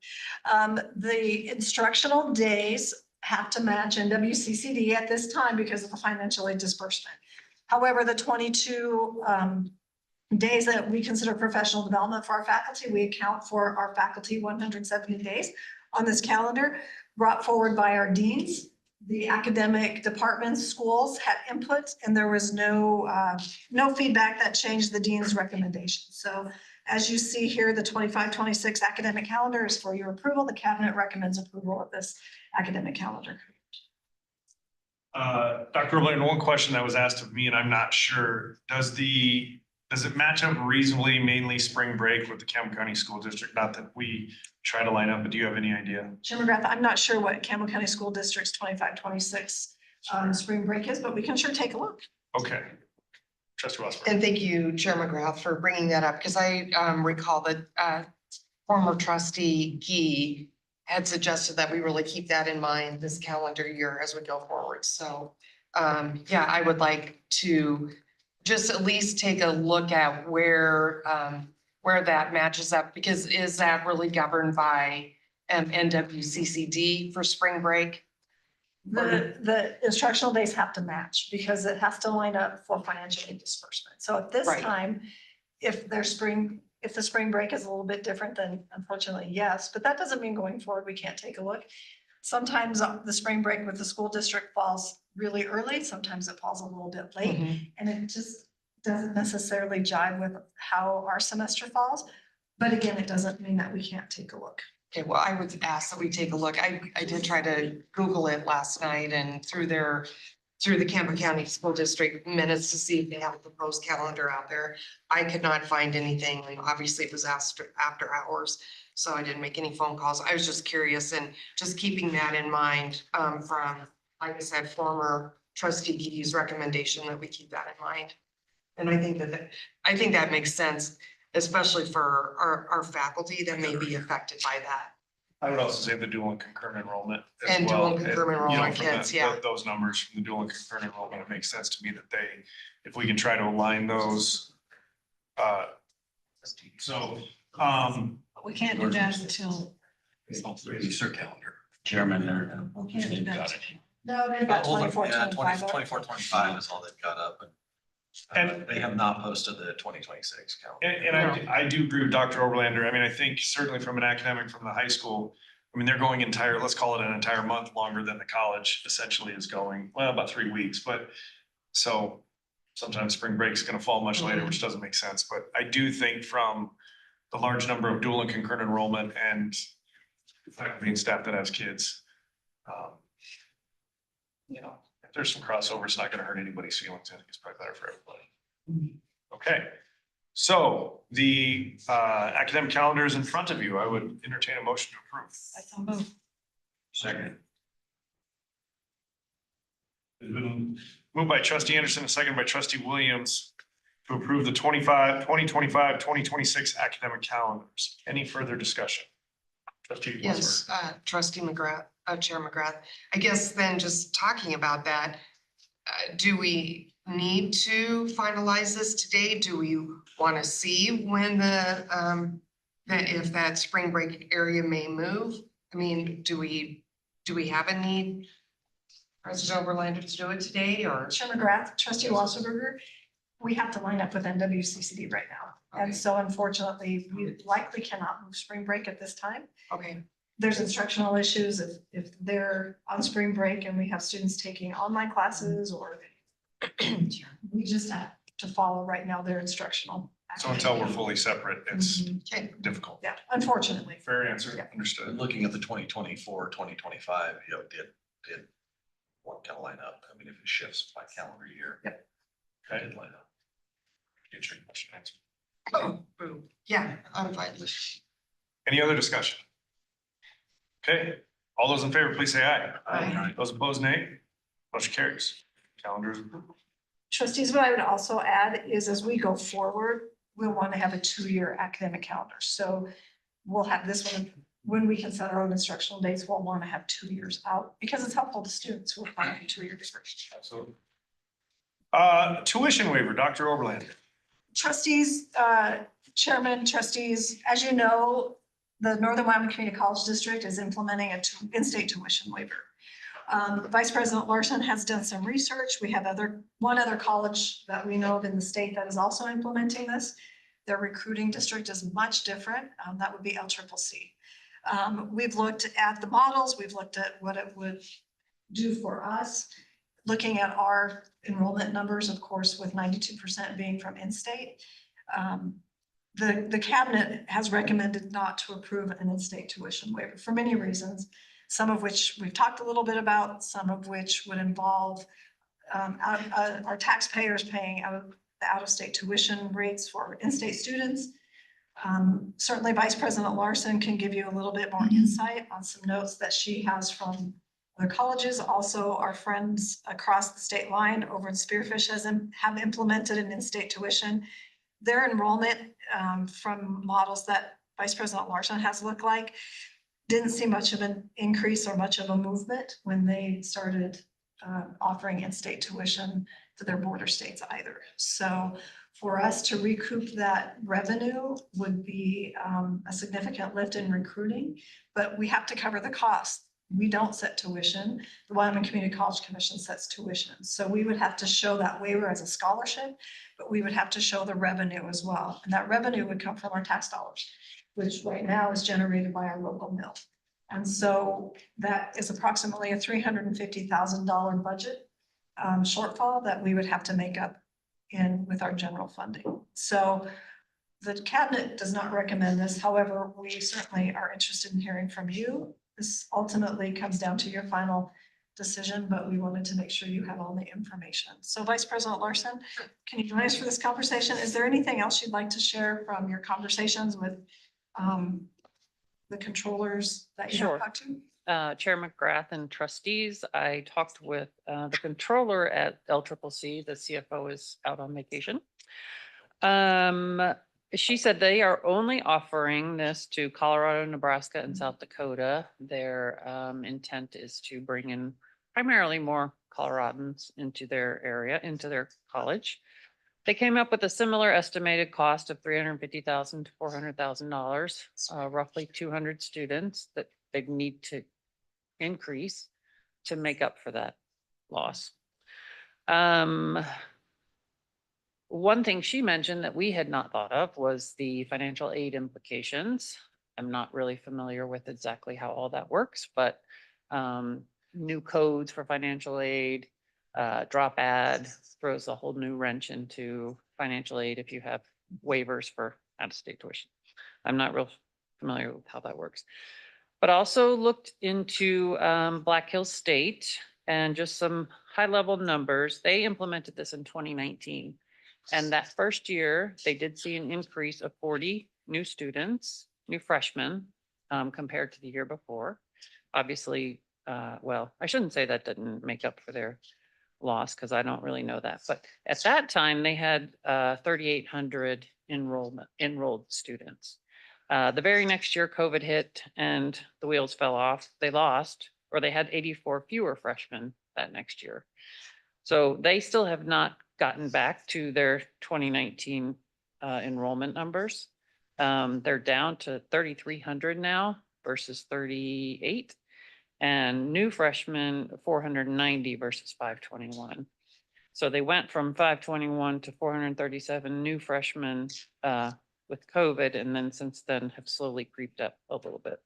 The instructional days have to match NWCCD at this time because of the financial aid disbursement. However, the 22 days that we consider professional development for our faculty, we account for our faculty 170 days on this calendar brought forward by our deans. The academic departments, schools had input, and there was no feedback that changed the dean's recommendation. So as you see here, the 25-26 academic calendar is for your approval. The cabinet recommends approval of this academic calendar. Dr. Overlander, one question that was asked of me, and I'm not sure, does it match up reasonably, mainly spring break with the Campbell County School District? Not that we try to line up, but do you have any idea? Chair McGrath, I'm not sure what Campbell County School District's 25-26 spring break is, but we can sure take a look. Okay. Trustee Wasserman. And thank you, Chair McGrath, for bringing that up, because I recall that former trustee Gee had suggested that we really keep that in mind this calendar year as we go forward. So, yeah, I would like to just at least take a look at where that matches up, because is that really governed by NWCCD for spring break? The instructional days have to match because it has to line up for financial aid disbursement. So at this Right. time, if the spring break is a little bit different, then unfortunately, yes, but that doesn't mean going forward, we can't take a look. Sometimes the spring break with the school district falls really early. Sometimes it falls a little bit late, and it just doesn't necessarily jive with how our semester falls. But again, it doesn't mean that we can't take a look. Okay, well, I would ask that we take a look. I did try to Google it last night and through the Campbell County School District minutes to see if they have a proposed calendar out there. I could not find anything, and obviously it was after hours, so I didn't make any phone calls. I was just curious, and just keeping that in mind from, like I said, former trustee Gee's recommendation that we keep that in mind. And I think that makes sense, especially for our faculty that may be affected by that. I would also say the dual and concurrent enrollment as And well. dual and concurrent You know, enrollment from kids, yeah. Those numbers from the dual and concurrent enrollment, it makes sense to me that if we can try to align those. So, But we can't do that until, Release their calendar. Chairman, there. we can't do that. No, they've got Hold on, 24, yeah, 25. 24, 25 is all they've got up. And- They have not posted the 2026 calendar. and I do agree with Dr. Overlander. I mean, I think certainly from an academic from the high school, I mean, they're going let's call it an entire month longer than the college essentially is going, well, about 3 weeks, but so sometimes spring break is gonna fall much later, which doesn't make sense, but I do think from the large number of dual and concurrent enrollment and faculty and staff that has kids, you know, if there's some crossover, it's not gonna hurt anybody's feelings. I think it's probably better for everybody. Okay, So the academic calendar is in front of you. I would entertain a motion to approve. I so move. Second. It's been moved by trustee Anderson, and second by trustee Williams to approve the 2026 academic calendars. Any further discussion? Trustee. Yes, trustee McGrath, Chair McGrath, I guess then just talking about that, do we need to finalize this today? Do we want to see when that if that spring break area may move? I mean, do we have a need, President Oberlander, to do it today or? Chair McGrath, trustee Wasserberger, we have to line up with NWCCD right now. Okay. And so unfortunately, we likely cannot move spring break at this time. Okay, There's instructional issues if they're on spring break and we have students taking online classes or we just have to follow right now their instructional. So until we're fully separate, it's Mhm. okay. difficult. Yeah, unfortunately. Fair answer, Yeah. understood. Looking at the 2024, 2025, did one kind of line up. I mean, if it shifts by calendar year. Yep. Okay, did line up. Get your question answered. Oh, boo. Yeah, I'm fine with. Any other discussion? Okay, all those in favor, please say aye. Aye. Those opposed, nay. Motion carries. Calendar is approved. Trustees, what I would also add is as we go forward, we'll want to have a 2-year academic calendar. So we'll have this one, when we can set our own instructional dates, we'll want to have 2 years out because it's helpful to students who are planning 2-year degrees. Absolutely. Tuition waiver, Dr. Oberlander. Trustees, chairman, trustees, as you know, the Northern Wyoming Community College District is implementing a in-state tuition waiver. Vice President Larson has done some research. We have one other college that we know of in the state that is also implementing this. Their recruiting district is much different. That would be LCCC. We've looked at the models. We've looked at what it would do for us. Looking at our enrollment numbers, of course, with 92% being from in-state. The cabinet has recommended not to approve an in-state tuition waiver for many reasons. Some of which we've talked a little bit about, some of which would involve our taxpayers paying the out-of-state tuition rates for in-state students. Certainly Vice President Larson can give you a little bit more insight on some notes that she has from other colleges. Also, our friends across the state line over in Spearfish have implemented an in-state tuition. Their enrollment from models that Vice President Larson has looked like didn't see much of an increase or much of a movement when they started offering in-state tuition to their border states either. So for us to recoup that revenue would be a significant lift in recruiting, but we have to cover the cost. We don't set tuition. The Wyoming Community College Commission sets tuition. So we would have to show that waiver as a scholarship, but we would have to show the revenue as well. And that revenue would come from our tax dollars, which right now is generated by our local mill. And so that is approximately a $350,000 budget shortfall that we would have to make up with our general funding. So the cabinet does not recommend this. However, we certainly are interested in hearing from you. This ultimately comes down to your final decision, but we wanted to make sure you have all the information. So Vice President Larson, can you join us for this conversation? Is there anything else you'd like to share from your conversations with the controllers that you have talked to? Chair McGrath and trustees, I talked with the controller at LCCC. The CFO is out on vacation. She said they are only offering this to Colorado, Nebraska, and South Dakota. Their intent is to bring in primarily more Coloradans into their area, into their college. They came up with a similar estimated cost of $350,000 to $400,000, roughly 200 students that they need to increase to make up for that loss. One thing she mentioned that we had not thought of was the financial aid implications. I'm not really familiar with exactly how all that works, but new codes for financial aid, drop add throws a whole new wrench into financial aid if you have waivers for out-of-state tuition. I'm not real familiar with how that works. But also looked into Black Hills State and just some high-level numbers. They implemented this in 2019. And that first year, they did see an increase of 40 new students, new freshmen, compared to the year before. Obviously, well, I shouldn't say that didn't make up for their loss because I don't really know that. But at that time, they had 3,800 enrolled students. The very next year, COVID hit and the wheels fell off. They lost, or they had 84 fewer freshmen that next year. So they still have not gotten back to their 2019 enrollment numbers. They're down to 3,300 now versus 38. And new freshmen, 490 versus 521. So they went from 521 to 437 new freshmen with COVID, and then since then have slowly creeped up a little bit,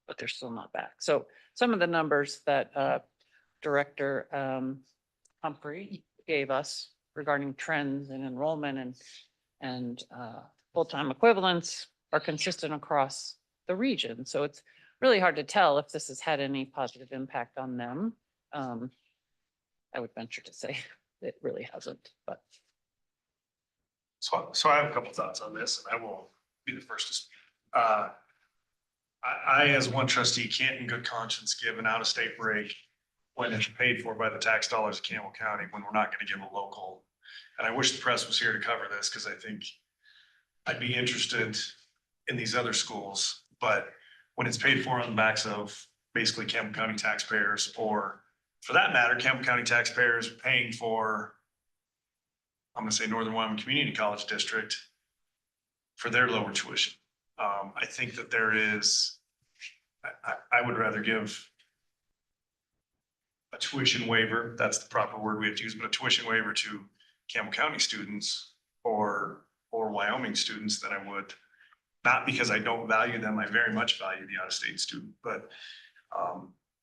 but they're still not back. So some of the numbers that Director Humphrey gave us regarding trends in enrollment and full-time equivalents are consistent across the region. So it's really hard to tell if this has had any positive impact on them. I would venture to say it really hasn't, but. So I have a couple thoughts on this, and I will be the first to speak. I, as one trustee, can't in good conscience give an out-of-state break when it's paid for by the tax dollars of Campbell County, when we're not gonna give a local. And I wish the press was here to cover this, because I think I'd be interested in these other schools, but when it's paid for on the backs of basically Campbell County taxpayers, or for that matter, Campbell County taxpayers paying for, I'm gonna say Northern Wyoming Community College District for their lower tuition. I think that there is, I would rather give a tuition waiver, that's the proper word we have to use, but a tuition waiver to Campbell County students or Wyoming students than I would, not because I don't value them, I very much value the out-of-state student, but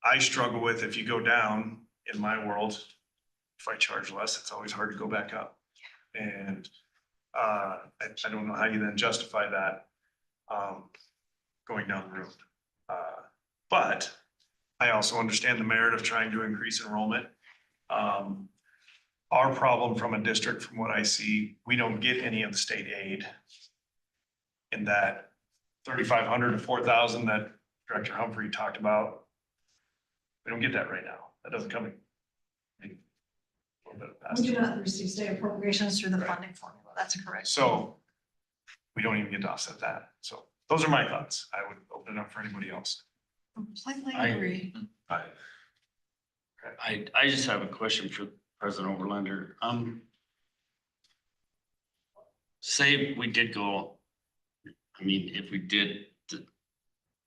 I struggle with, if you go down in my world, if I charge less, it's always hard to go back up. And I don't know how you then justify that going down the road. But I also understand the merit of trying to increase enrollment. Our problem from a district, from what I see, we don't get any of the state aid in that 3,500 to 4,000 that Director Humphrey talked about. We don't get that right now. That doesn't come in. A little bit past We do it. not receive state appropriations through the funding formula. That's correct. So we don't even get to offset that. So those are my thoughts. I would open it up for anybody else. Completely I- agree. I just have a question for President Overlander. Say we did go, I mean, if we did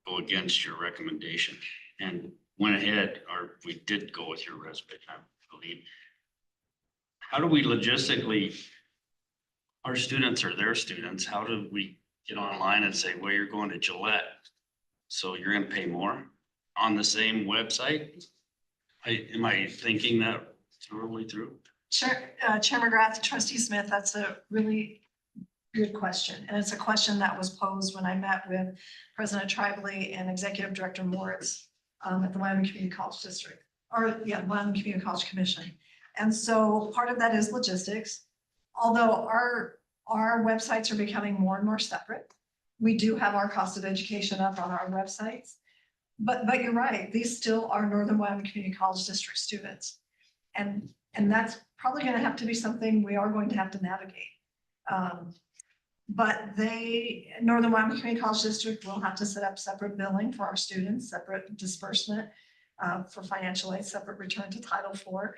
go against your recommendation and went ahead, or we did go with your reservation, I believe. How do we logistically, our students are their students, how do we get online and say, well, you're going to Gillette, so you're gonna pay more on the same website? Am I thinking that thoroughly through? Chair McGrath, Trustee Smith, that's a really good question. And it's a question that was posed when I met with President Tribally and Executive Director Moritz at the Wyoming Community College District, or Wyoming Community College Commission. And so part of that is logistics. Although our websites are becoming more and more separate, we do have our cost of education up on our websites. But you're right, these still are Northern Wyoming Community College District students. And that's probably going to have to be something we are going to have to navigate. But Northern Wyoming Community College District will have to set up separate billing for our students, separate disbursement for financial aid, separate return to Title IV,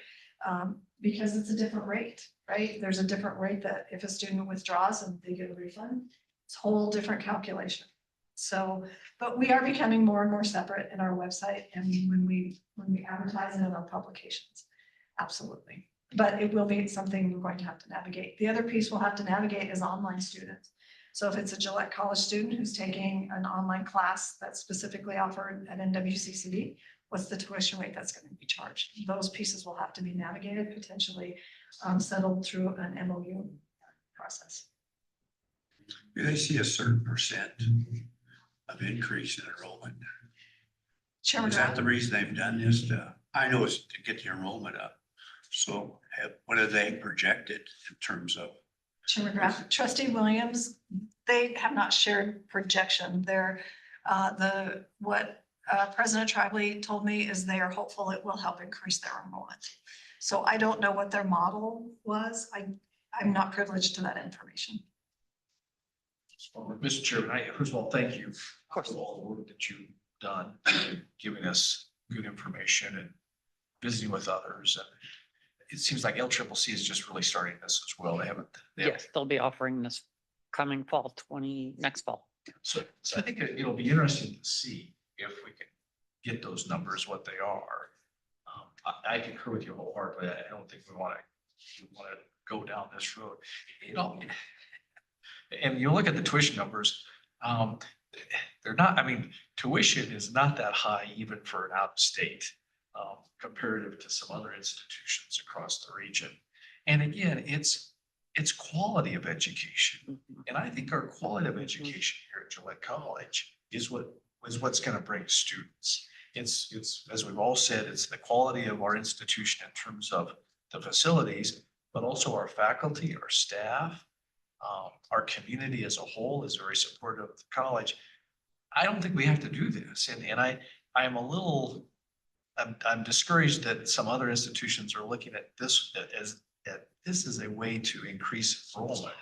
because it's a different rate, right? There's a different rate that if a student withdraws and they get a refund, it's a whole different calculation. So, but we are becoming more and more separate in our website and when we advertise it in our publications, absolutely. But it will be something we're going to have to navigate. The other piece we'll have to navigate is online students. So if it's a Gillette College student who's taking an online class that's specifically offered at NWCCD, what's the tuition rate that's going to be charged? Those pieces will have to be navigated, potentially settled through an MOU process. Do they see a certain percent of increase in enrollment? Chairman Is that Grant? the reason they've done this? I know it's to get the enrollment up. So what have they projected in terms of Chair McGrath, trustee Williams, they have not shared projection. They're, what President Tribally told me is they are hopeful it will help increase their enrollment. So I don't know what their model was. I'm not privileged to that information. Mr. Chairman, first of all, thank you for all the work that you've done, giving us good information and visiting with others. And it seems like LCCC is just really starting this as well. They haven't. Yes, they'll be offering this coming fall, next fall. So I think it'll be interesting to see if we can get those numbers, what they are. I concur with you wholeheartedly. I don't think we want to go down this road. And you look at the tuition numbers, they're not, I mean, tuition is not that high even for an out of state, comparative to some other institutions across the region. And again, it's quality of education. And I think our quality of education here at Gillette College is what's going to bring students. It's, as we've all said, it's the quality of our institution in terms of the facilities, but also our faculty, our staff, our community as a whole is very supportive of the college. I don't think we have to do this. And I am a little, I'm discouraged that some other institutions are looking at this as this is a way to increase enrollment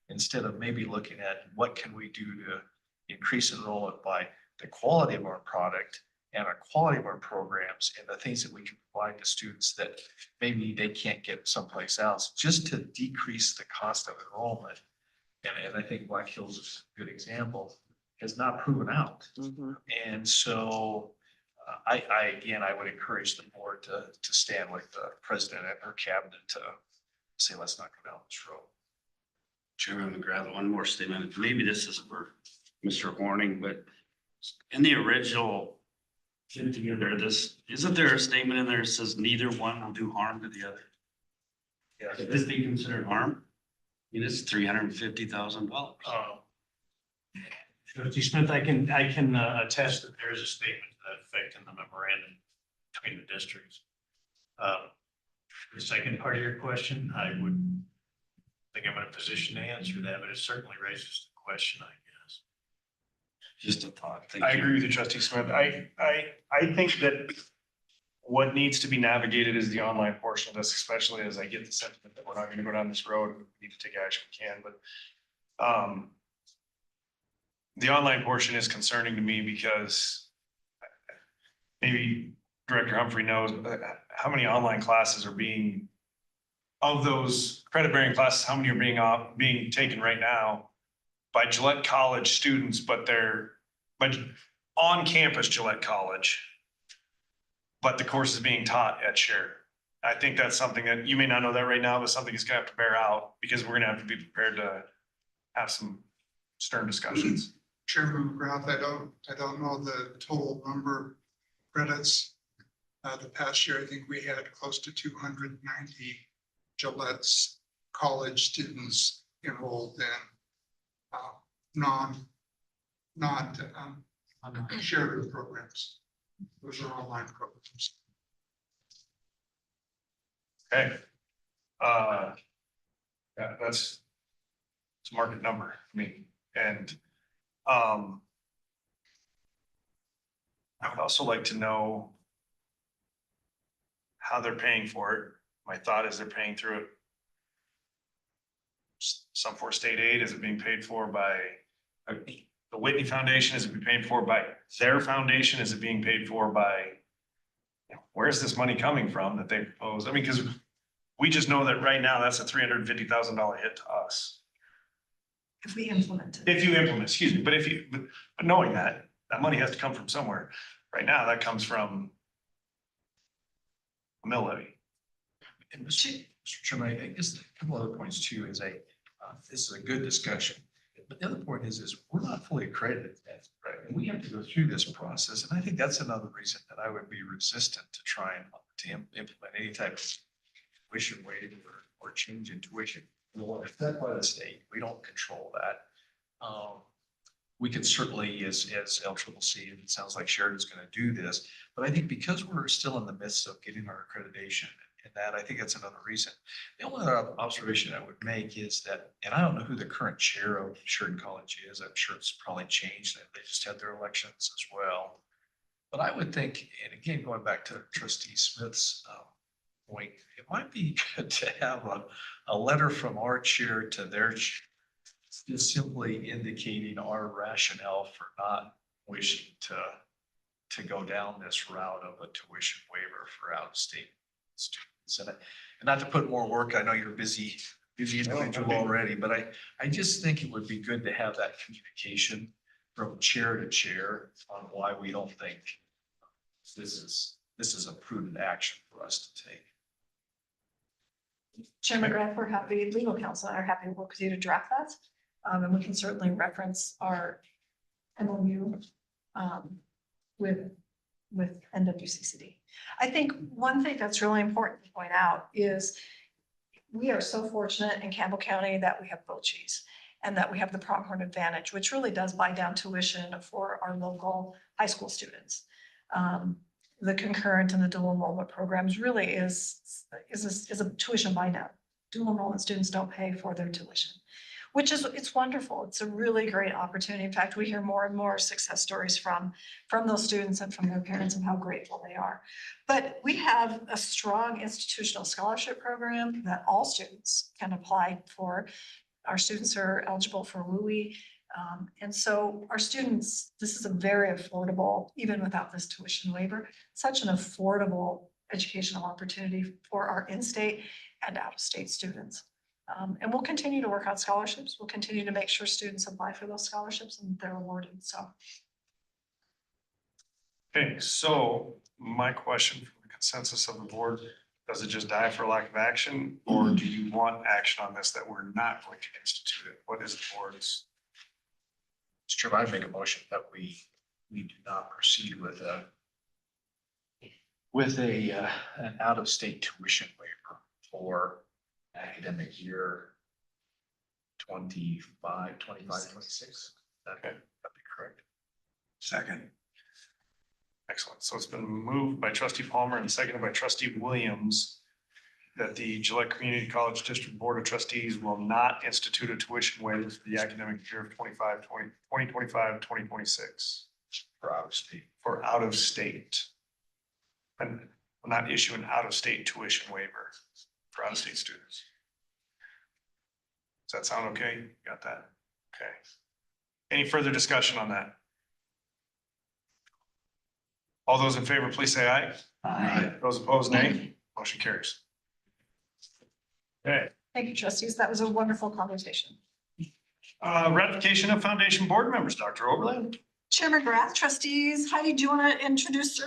instead of maybe looking at what can we do to increase enrollment by the quality of our product and our quality of our programs and the things that we can provide to students that maybe they can't get someplace else, just to decrease the cost of enrollment. And I think Black Hills is a good example, has not proven out. And so again, I would encourage the board to stand with the president and her cabinet to say, let's not go down this road. Chairman McGrath, one more statement. Maybe this is for Mr. Horning, but in the original fit together, isn't there a statement in there that says neither one will do harm to the other? Yeah. Could this be considered harm? I mean, it's $350,000. Trustee Smith, I can attest that there is a statement to that effect in the memorandum between the districts. The second part of your question, I would think I'm in a position to answer that, but it certainly raises the question, I guess. Just a thought. Thank I you. agree with you, Trustee Smith. I think that what needs to be navigated is the online portion of this, especially as I get the sentiment that we're not going to go down this road. We need to take action we can, but the online portion is concerning to me because maybe Director Humphrey knows how many online classes are being, of those credit bearing classes, how many are being taken right now by Gillette College students, but on campus Gillette College, but the course is being taught at Sheridan. I think that's something that you may not know that right now, but something is gonna have to bear out because we're gonna have to be prepared to have some stern discussions. Chairman McGrath, I don't know the total number of credits. The past year, I think we had close to 290 Gillette's college students enrolled in not Sheridan programs. Those are online programs. Okay. Yeah, it's a market number. I mean, and I would also like to know how they're paying for it. My thought is they're paying through it. Some for state aid. Is it being paid for by the Whitney Foundation? Is it being paid for by their foundation? Is it being paid for by, where's this money coming from that they propose? I mean, because we just know that right now that's a $350,000 hit to us. If we implement it. If you implement, excuse me, but knowing that money has to come from somewhere. Right now, that comes from a mill levy. And Mr. Chairman, I guess a couple other points too is this is a good discussion. But the other point is we're not fully accredited yet, right? And we have to go through this process. And I think that's another reason that I would be resistant to try and implement any type of tuition waiver or change in tuition. Well, if that's by the state, we don't control that. We can certainly, as LCCC, and it sounds like Sheridan's going to do this, but I think because we're still in the midst of getting our accreditation in that. I think that's another reason. The only other observation I would make is that, and I don't know who the current chair of Sheridan College is. I'm sure it's probably changed. They just had their elections as well. But I would think, and again, going back to Trustee Smith's point, it might be good to have a letter from our chair to their chair, just simply indicating our rationale for not wishing to go down this route of a tuition waiver for out-of-state students. And not to put more work, I know you're busy individual already, but I just think it would be good to have that communication from chair to chair on why we don't think this is a prudent action for us to take. Chair McGrath, we're happy, legal counsel and I are happy to work with you to draft that. And we can certainly reference our MOU with NWCCD. I think one thing that's really important to point out is we are so fortunate in Campbell County that we have Bochis and that we have the Pronghorn Advantage, which really does buy down tuition for our local high school students. The concurrent and the dual enrollment programs really is a tuition buy down. Dual enrollment students don't pay for their tuition, which is, it's wonderful. It's a really great opportunity. In fact, we hear more and more success stories from those students and from their parents and how grateful they are. But we have a strong institutional scholarship program that all students can apply for. Our students are eligible for WUI. And so our students, this is a very affordable, even without this tuition waiver, such an affordable educational opportunity for our in-state and out-of-state students. And we'll continue to work on scholarships. We'll continue to make sure students apply for those scholarships and they're awarded, so. Okay, so my question from the consensus of the board, does it just die for lack of action? Or do you want action on this that we're not going to institute it? What is the board's? Mr. Chairman, I'd make a motion that we do not proceed with an out-of-state tuition waiver for academic year 25, 26. That'd be correct. Second. Excellent. So it's been moved by trustee Palmer and seconded by trustee Williams that the Gillette Community College District Board of Trustees will not institute a tuition waiver for the academic year of 2025-2026 For out-of-state. for out-of-state. And will not issue an out-of-state tuition waiver for out-of-state students. Does that sound okay? Got that? Okay. Any further discussion on that? All those in favor, please say aye. Aye. Those opposed, nay. Motion carries. Okay, Thank you, trustees. That was a wonderful conversation. ratification of foundation board members, Dr. Oberland. Chair McGrath, trustees, Heidi, do you want to introduce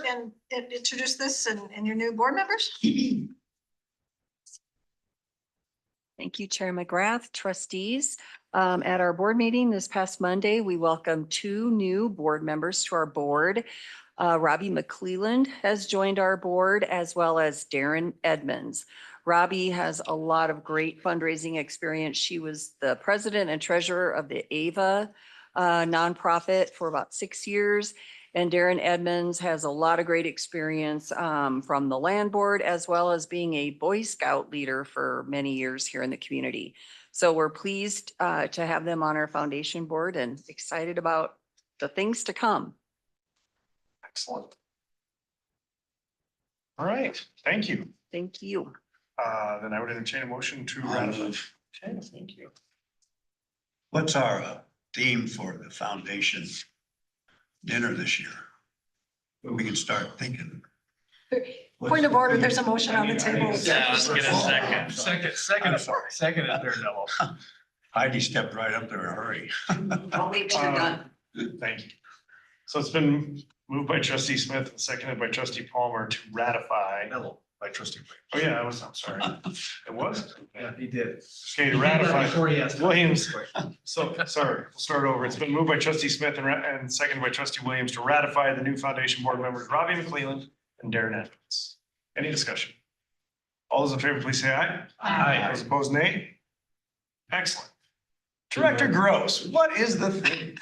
this and your new board members? Thank you, Chair McGrath, trustees. At our board meeting this past Monday, we welcomed 2 new board members to our board. Robbie McClelland has joined our board as well as Darren Edmonds. Robbie has a lot of great fundraising experience. She was the president and treasurer of the AVA nonprofit for about 6 years. And Darren Edmonds has a lot of great experience from the land board as well as being a Boy Scout leader for many years here in the community. So we're pleased to have them on our foundation board and excited about the things to come. Excellent. All right, thank you. Thank you. Then I would entertain a motion to ratify. Okay, thank you. What's our theme for the foundation dinner this year? We can start thinking. Point of order, there's a motion on the table. Yeah, let's get a second. Second is Daredevil. Heidi stepped right up there in a hurry. I'll wait till you're done. Thank you. So it's been moved by trustee Smith and seconded by trustee Palmer to ratify. No, by trustee. Oh, yeah, I'm sorry. It was? Yeah, he did. Okay, to ratify. Before he asked. Williams. So, sorry, we'll start over. It's been moved by trustee Smith and seconded by trustee Williams to ratify the new foundation board members, Robbie McClelland and Darren Edmonds. Any discussion? All those in favor, please say aye. Aye. Those opposed, nay. Excellent. Director Gross, what is the thing?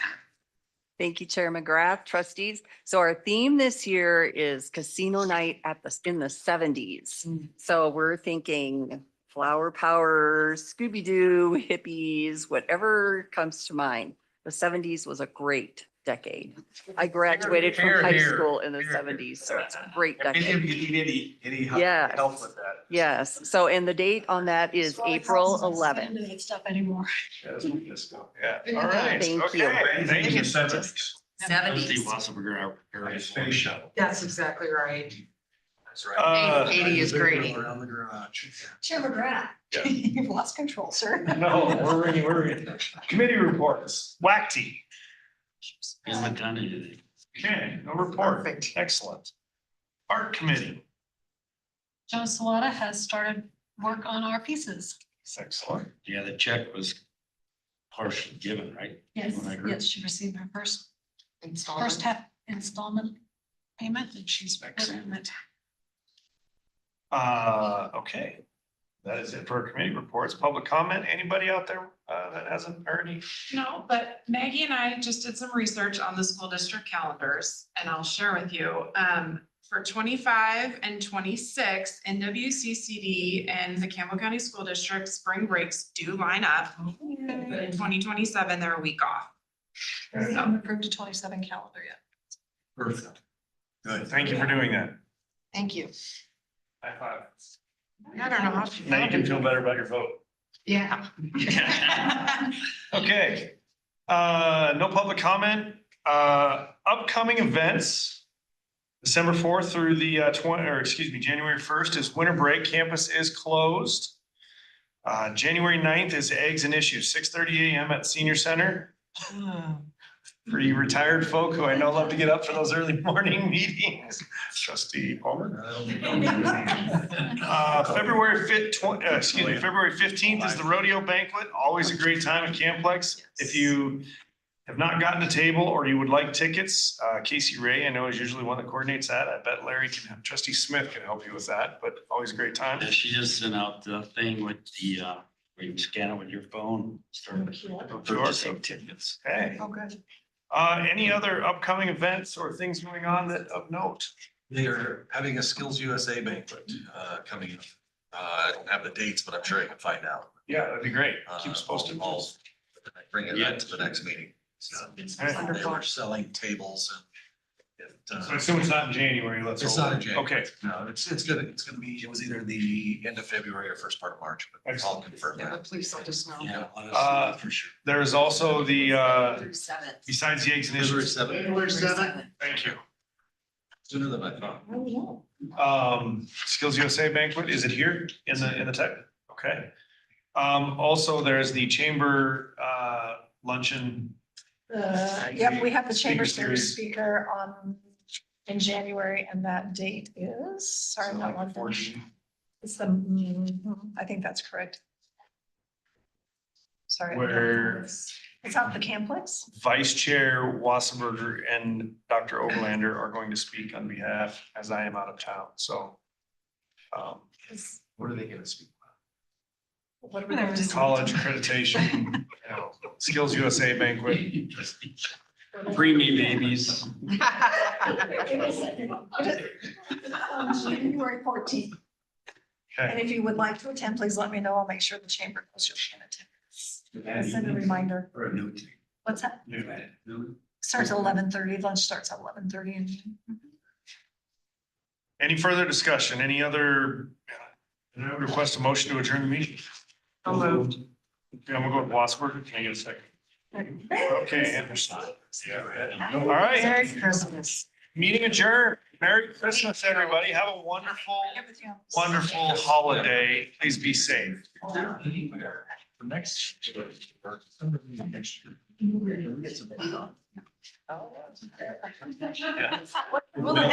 Thank you, Chair McGrath, trustees. So our theme this year is casino night in the 70s. So we're thinking flower power, Scooby-Doo, hippies, whatever comes to mind. The 70s was a great decade. I graduated from Here, high here, school in the here. 70s, so it's a great If any of decade. you need any Yes. help with that. Yes, so and the date on that is April 11th. That stuff anymore. Yeah, all right. Thank you. Okay, thank you. Trustee Wasserberger, Space shuttle. That's exactly right. That's right. Uh, Katie is grading. Around the garage. Chair McGrath, you've lost control, sir. no, we're ready. Committee reports, WACT. haven't done anything. Okay, no report. Perfect. Excellent. Art committee, Joe Salata has started work on our pieces. excellent. Yeah, the check was partially given, right? Yes, When I heard. yes, she received her first Installment. half installment payment and she's putting it. Okay. That is it for committee reports. Public comment, anybody out there that hasn't already? No, but Maggie and I just did some research on the school district calendars and I'll share with you. For 25 and 26, NWCCD and the Campbell County School District spring breaks do line up. But in 2027, they're a week off. We haven't approved a 27 calendar yet. Perfect. Good. Thank you for doing that. Thank you. High five. I don't know how. Now you can feel better about your vote. Yeah. Okay. No public comment. Upcoming events. December 4th through the January 1st is winter break. Campus is closed. January 9th is Eggs and Issues, 6:30 a.m. at Senior Center. For you retired folk who I know love to get up for those early morning meetings. Trustee Palmer. February 15th is the rodeo banquet. Always a great time at Camplex. If you have not gotten a table or you would like tickets, Casey Ray, I know is usually one that coordinates that. I bet Larry Trustee Smith can help you with that, but always a great time. Yeah, she just sent out the thing with the, where you can scan it with your phone, start purchasing tickets. Okay. Oh, good. Any other upcoming events or things going on that of note? They are having a Skills USA banquet coming up. I don't have the dates, but I'm sure I can find out. Yeah, that'd be great. Keep us posted. I'll bring it to the next meeting. So they were selling tables and So I assume it's not in January, let's. it's hope. not in January. Okay, No, it's gonna be, it was either the end of February or first part of March, but I'll Excellent. confirm Yeah, that. please let us know. Yeah. let us Uh, know for sure. there is also the, Through 7th. besides the eggs and February issues. 7th, Thank you. sooner than I thought. Skills USA banquet, is it here in the tech? Okay. Also, there's the chamber, luncheon. Yep, we have the chamber Speaker series series. speaker in January and that date is, sorry, not one. 14. It's I think that's correct. Sorry. Where It's not the Camplex? Vice Chair Wasserberger and Dr. Overlander are going to speak on behalf, as I am out of town, so. What are they gonna speak What are we gonna do? about? College accreditation, Skills USA banquet. Preemie babies. January 14th. And Okay, if you would like to attend, please let me know. I'll make sure the chamber knows you'll be in attendance. Send a reminder. Or a new thing. What's that? New. Starts at 11:30. Lunch starts at 11:30 and any further discussion, any other, request a motion to adjourn the meeting? I'll move. Okay, I'm gonna go with Wasserberger, can I get a second? Okay, Anderson. All right, Merry Christmas. meeting adjourned. Merry Christmas, everybody. Have a wonderful, wonderful holiday. Please be safe. For next. Will it have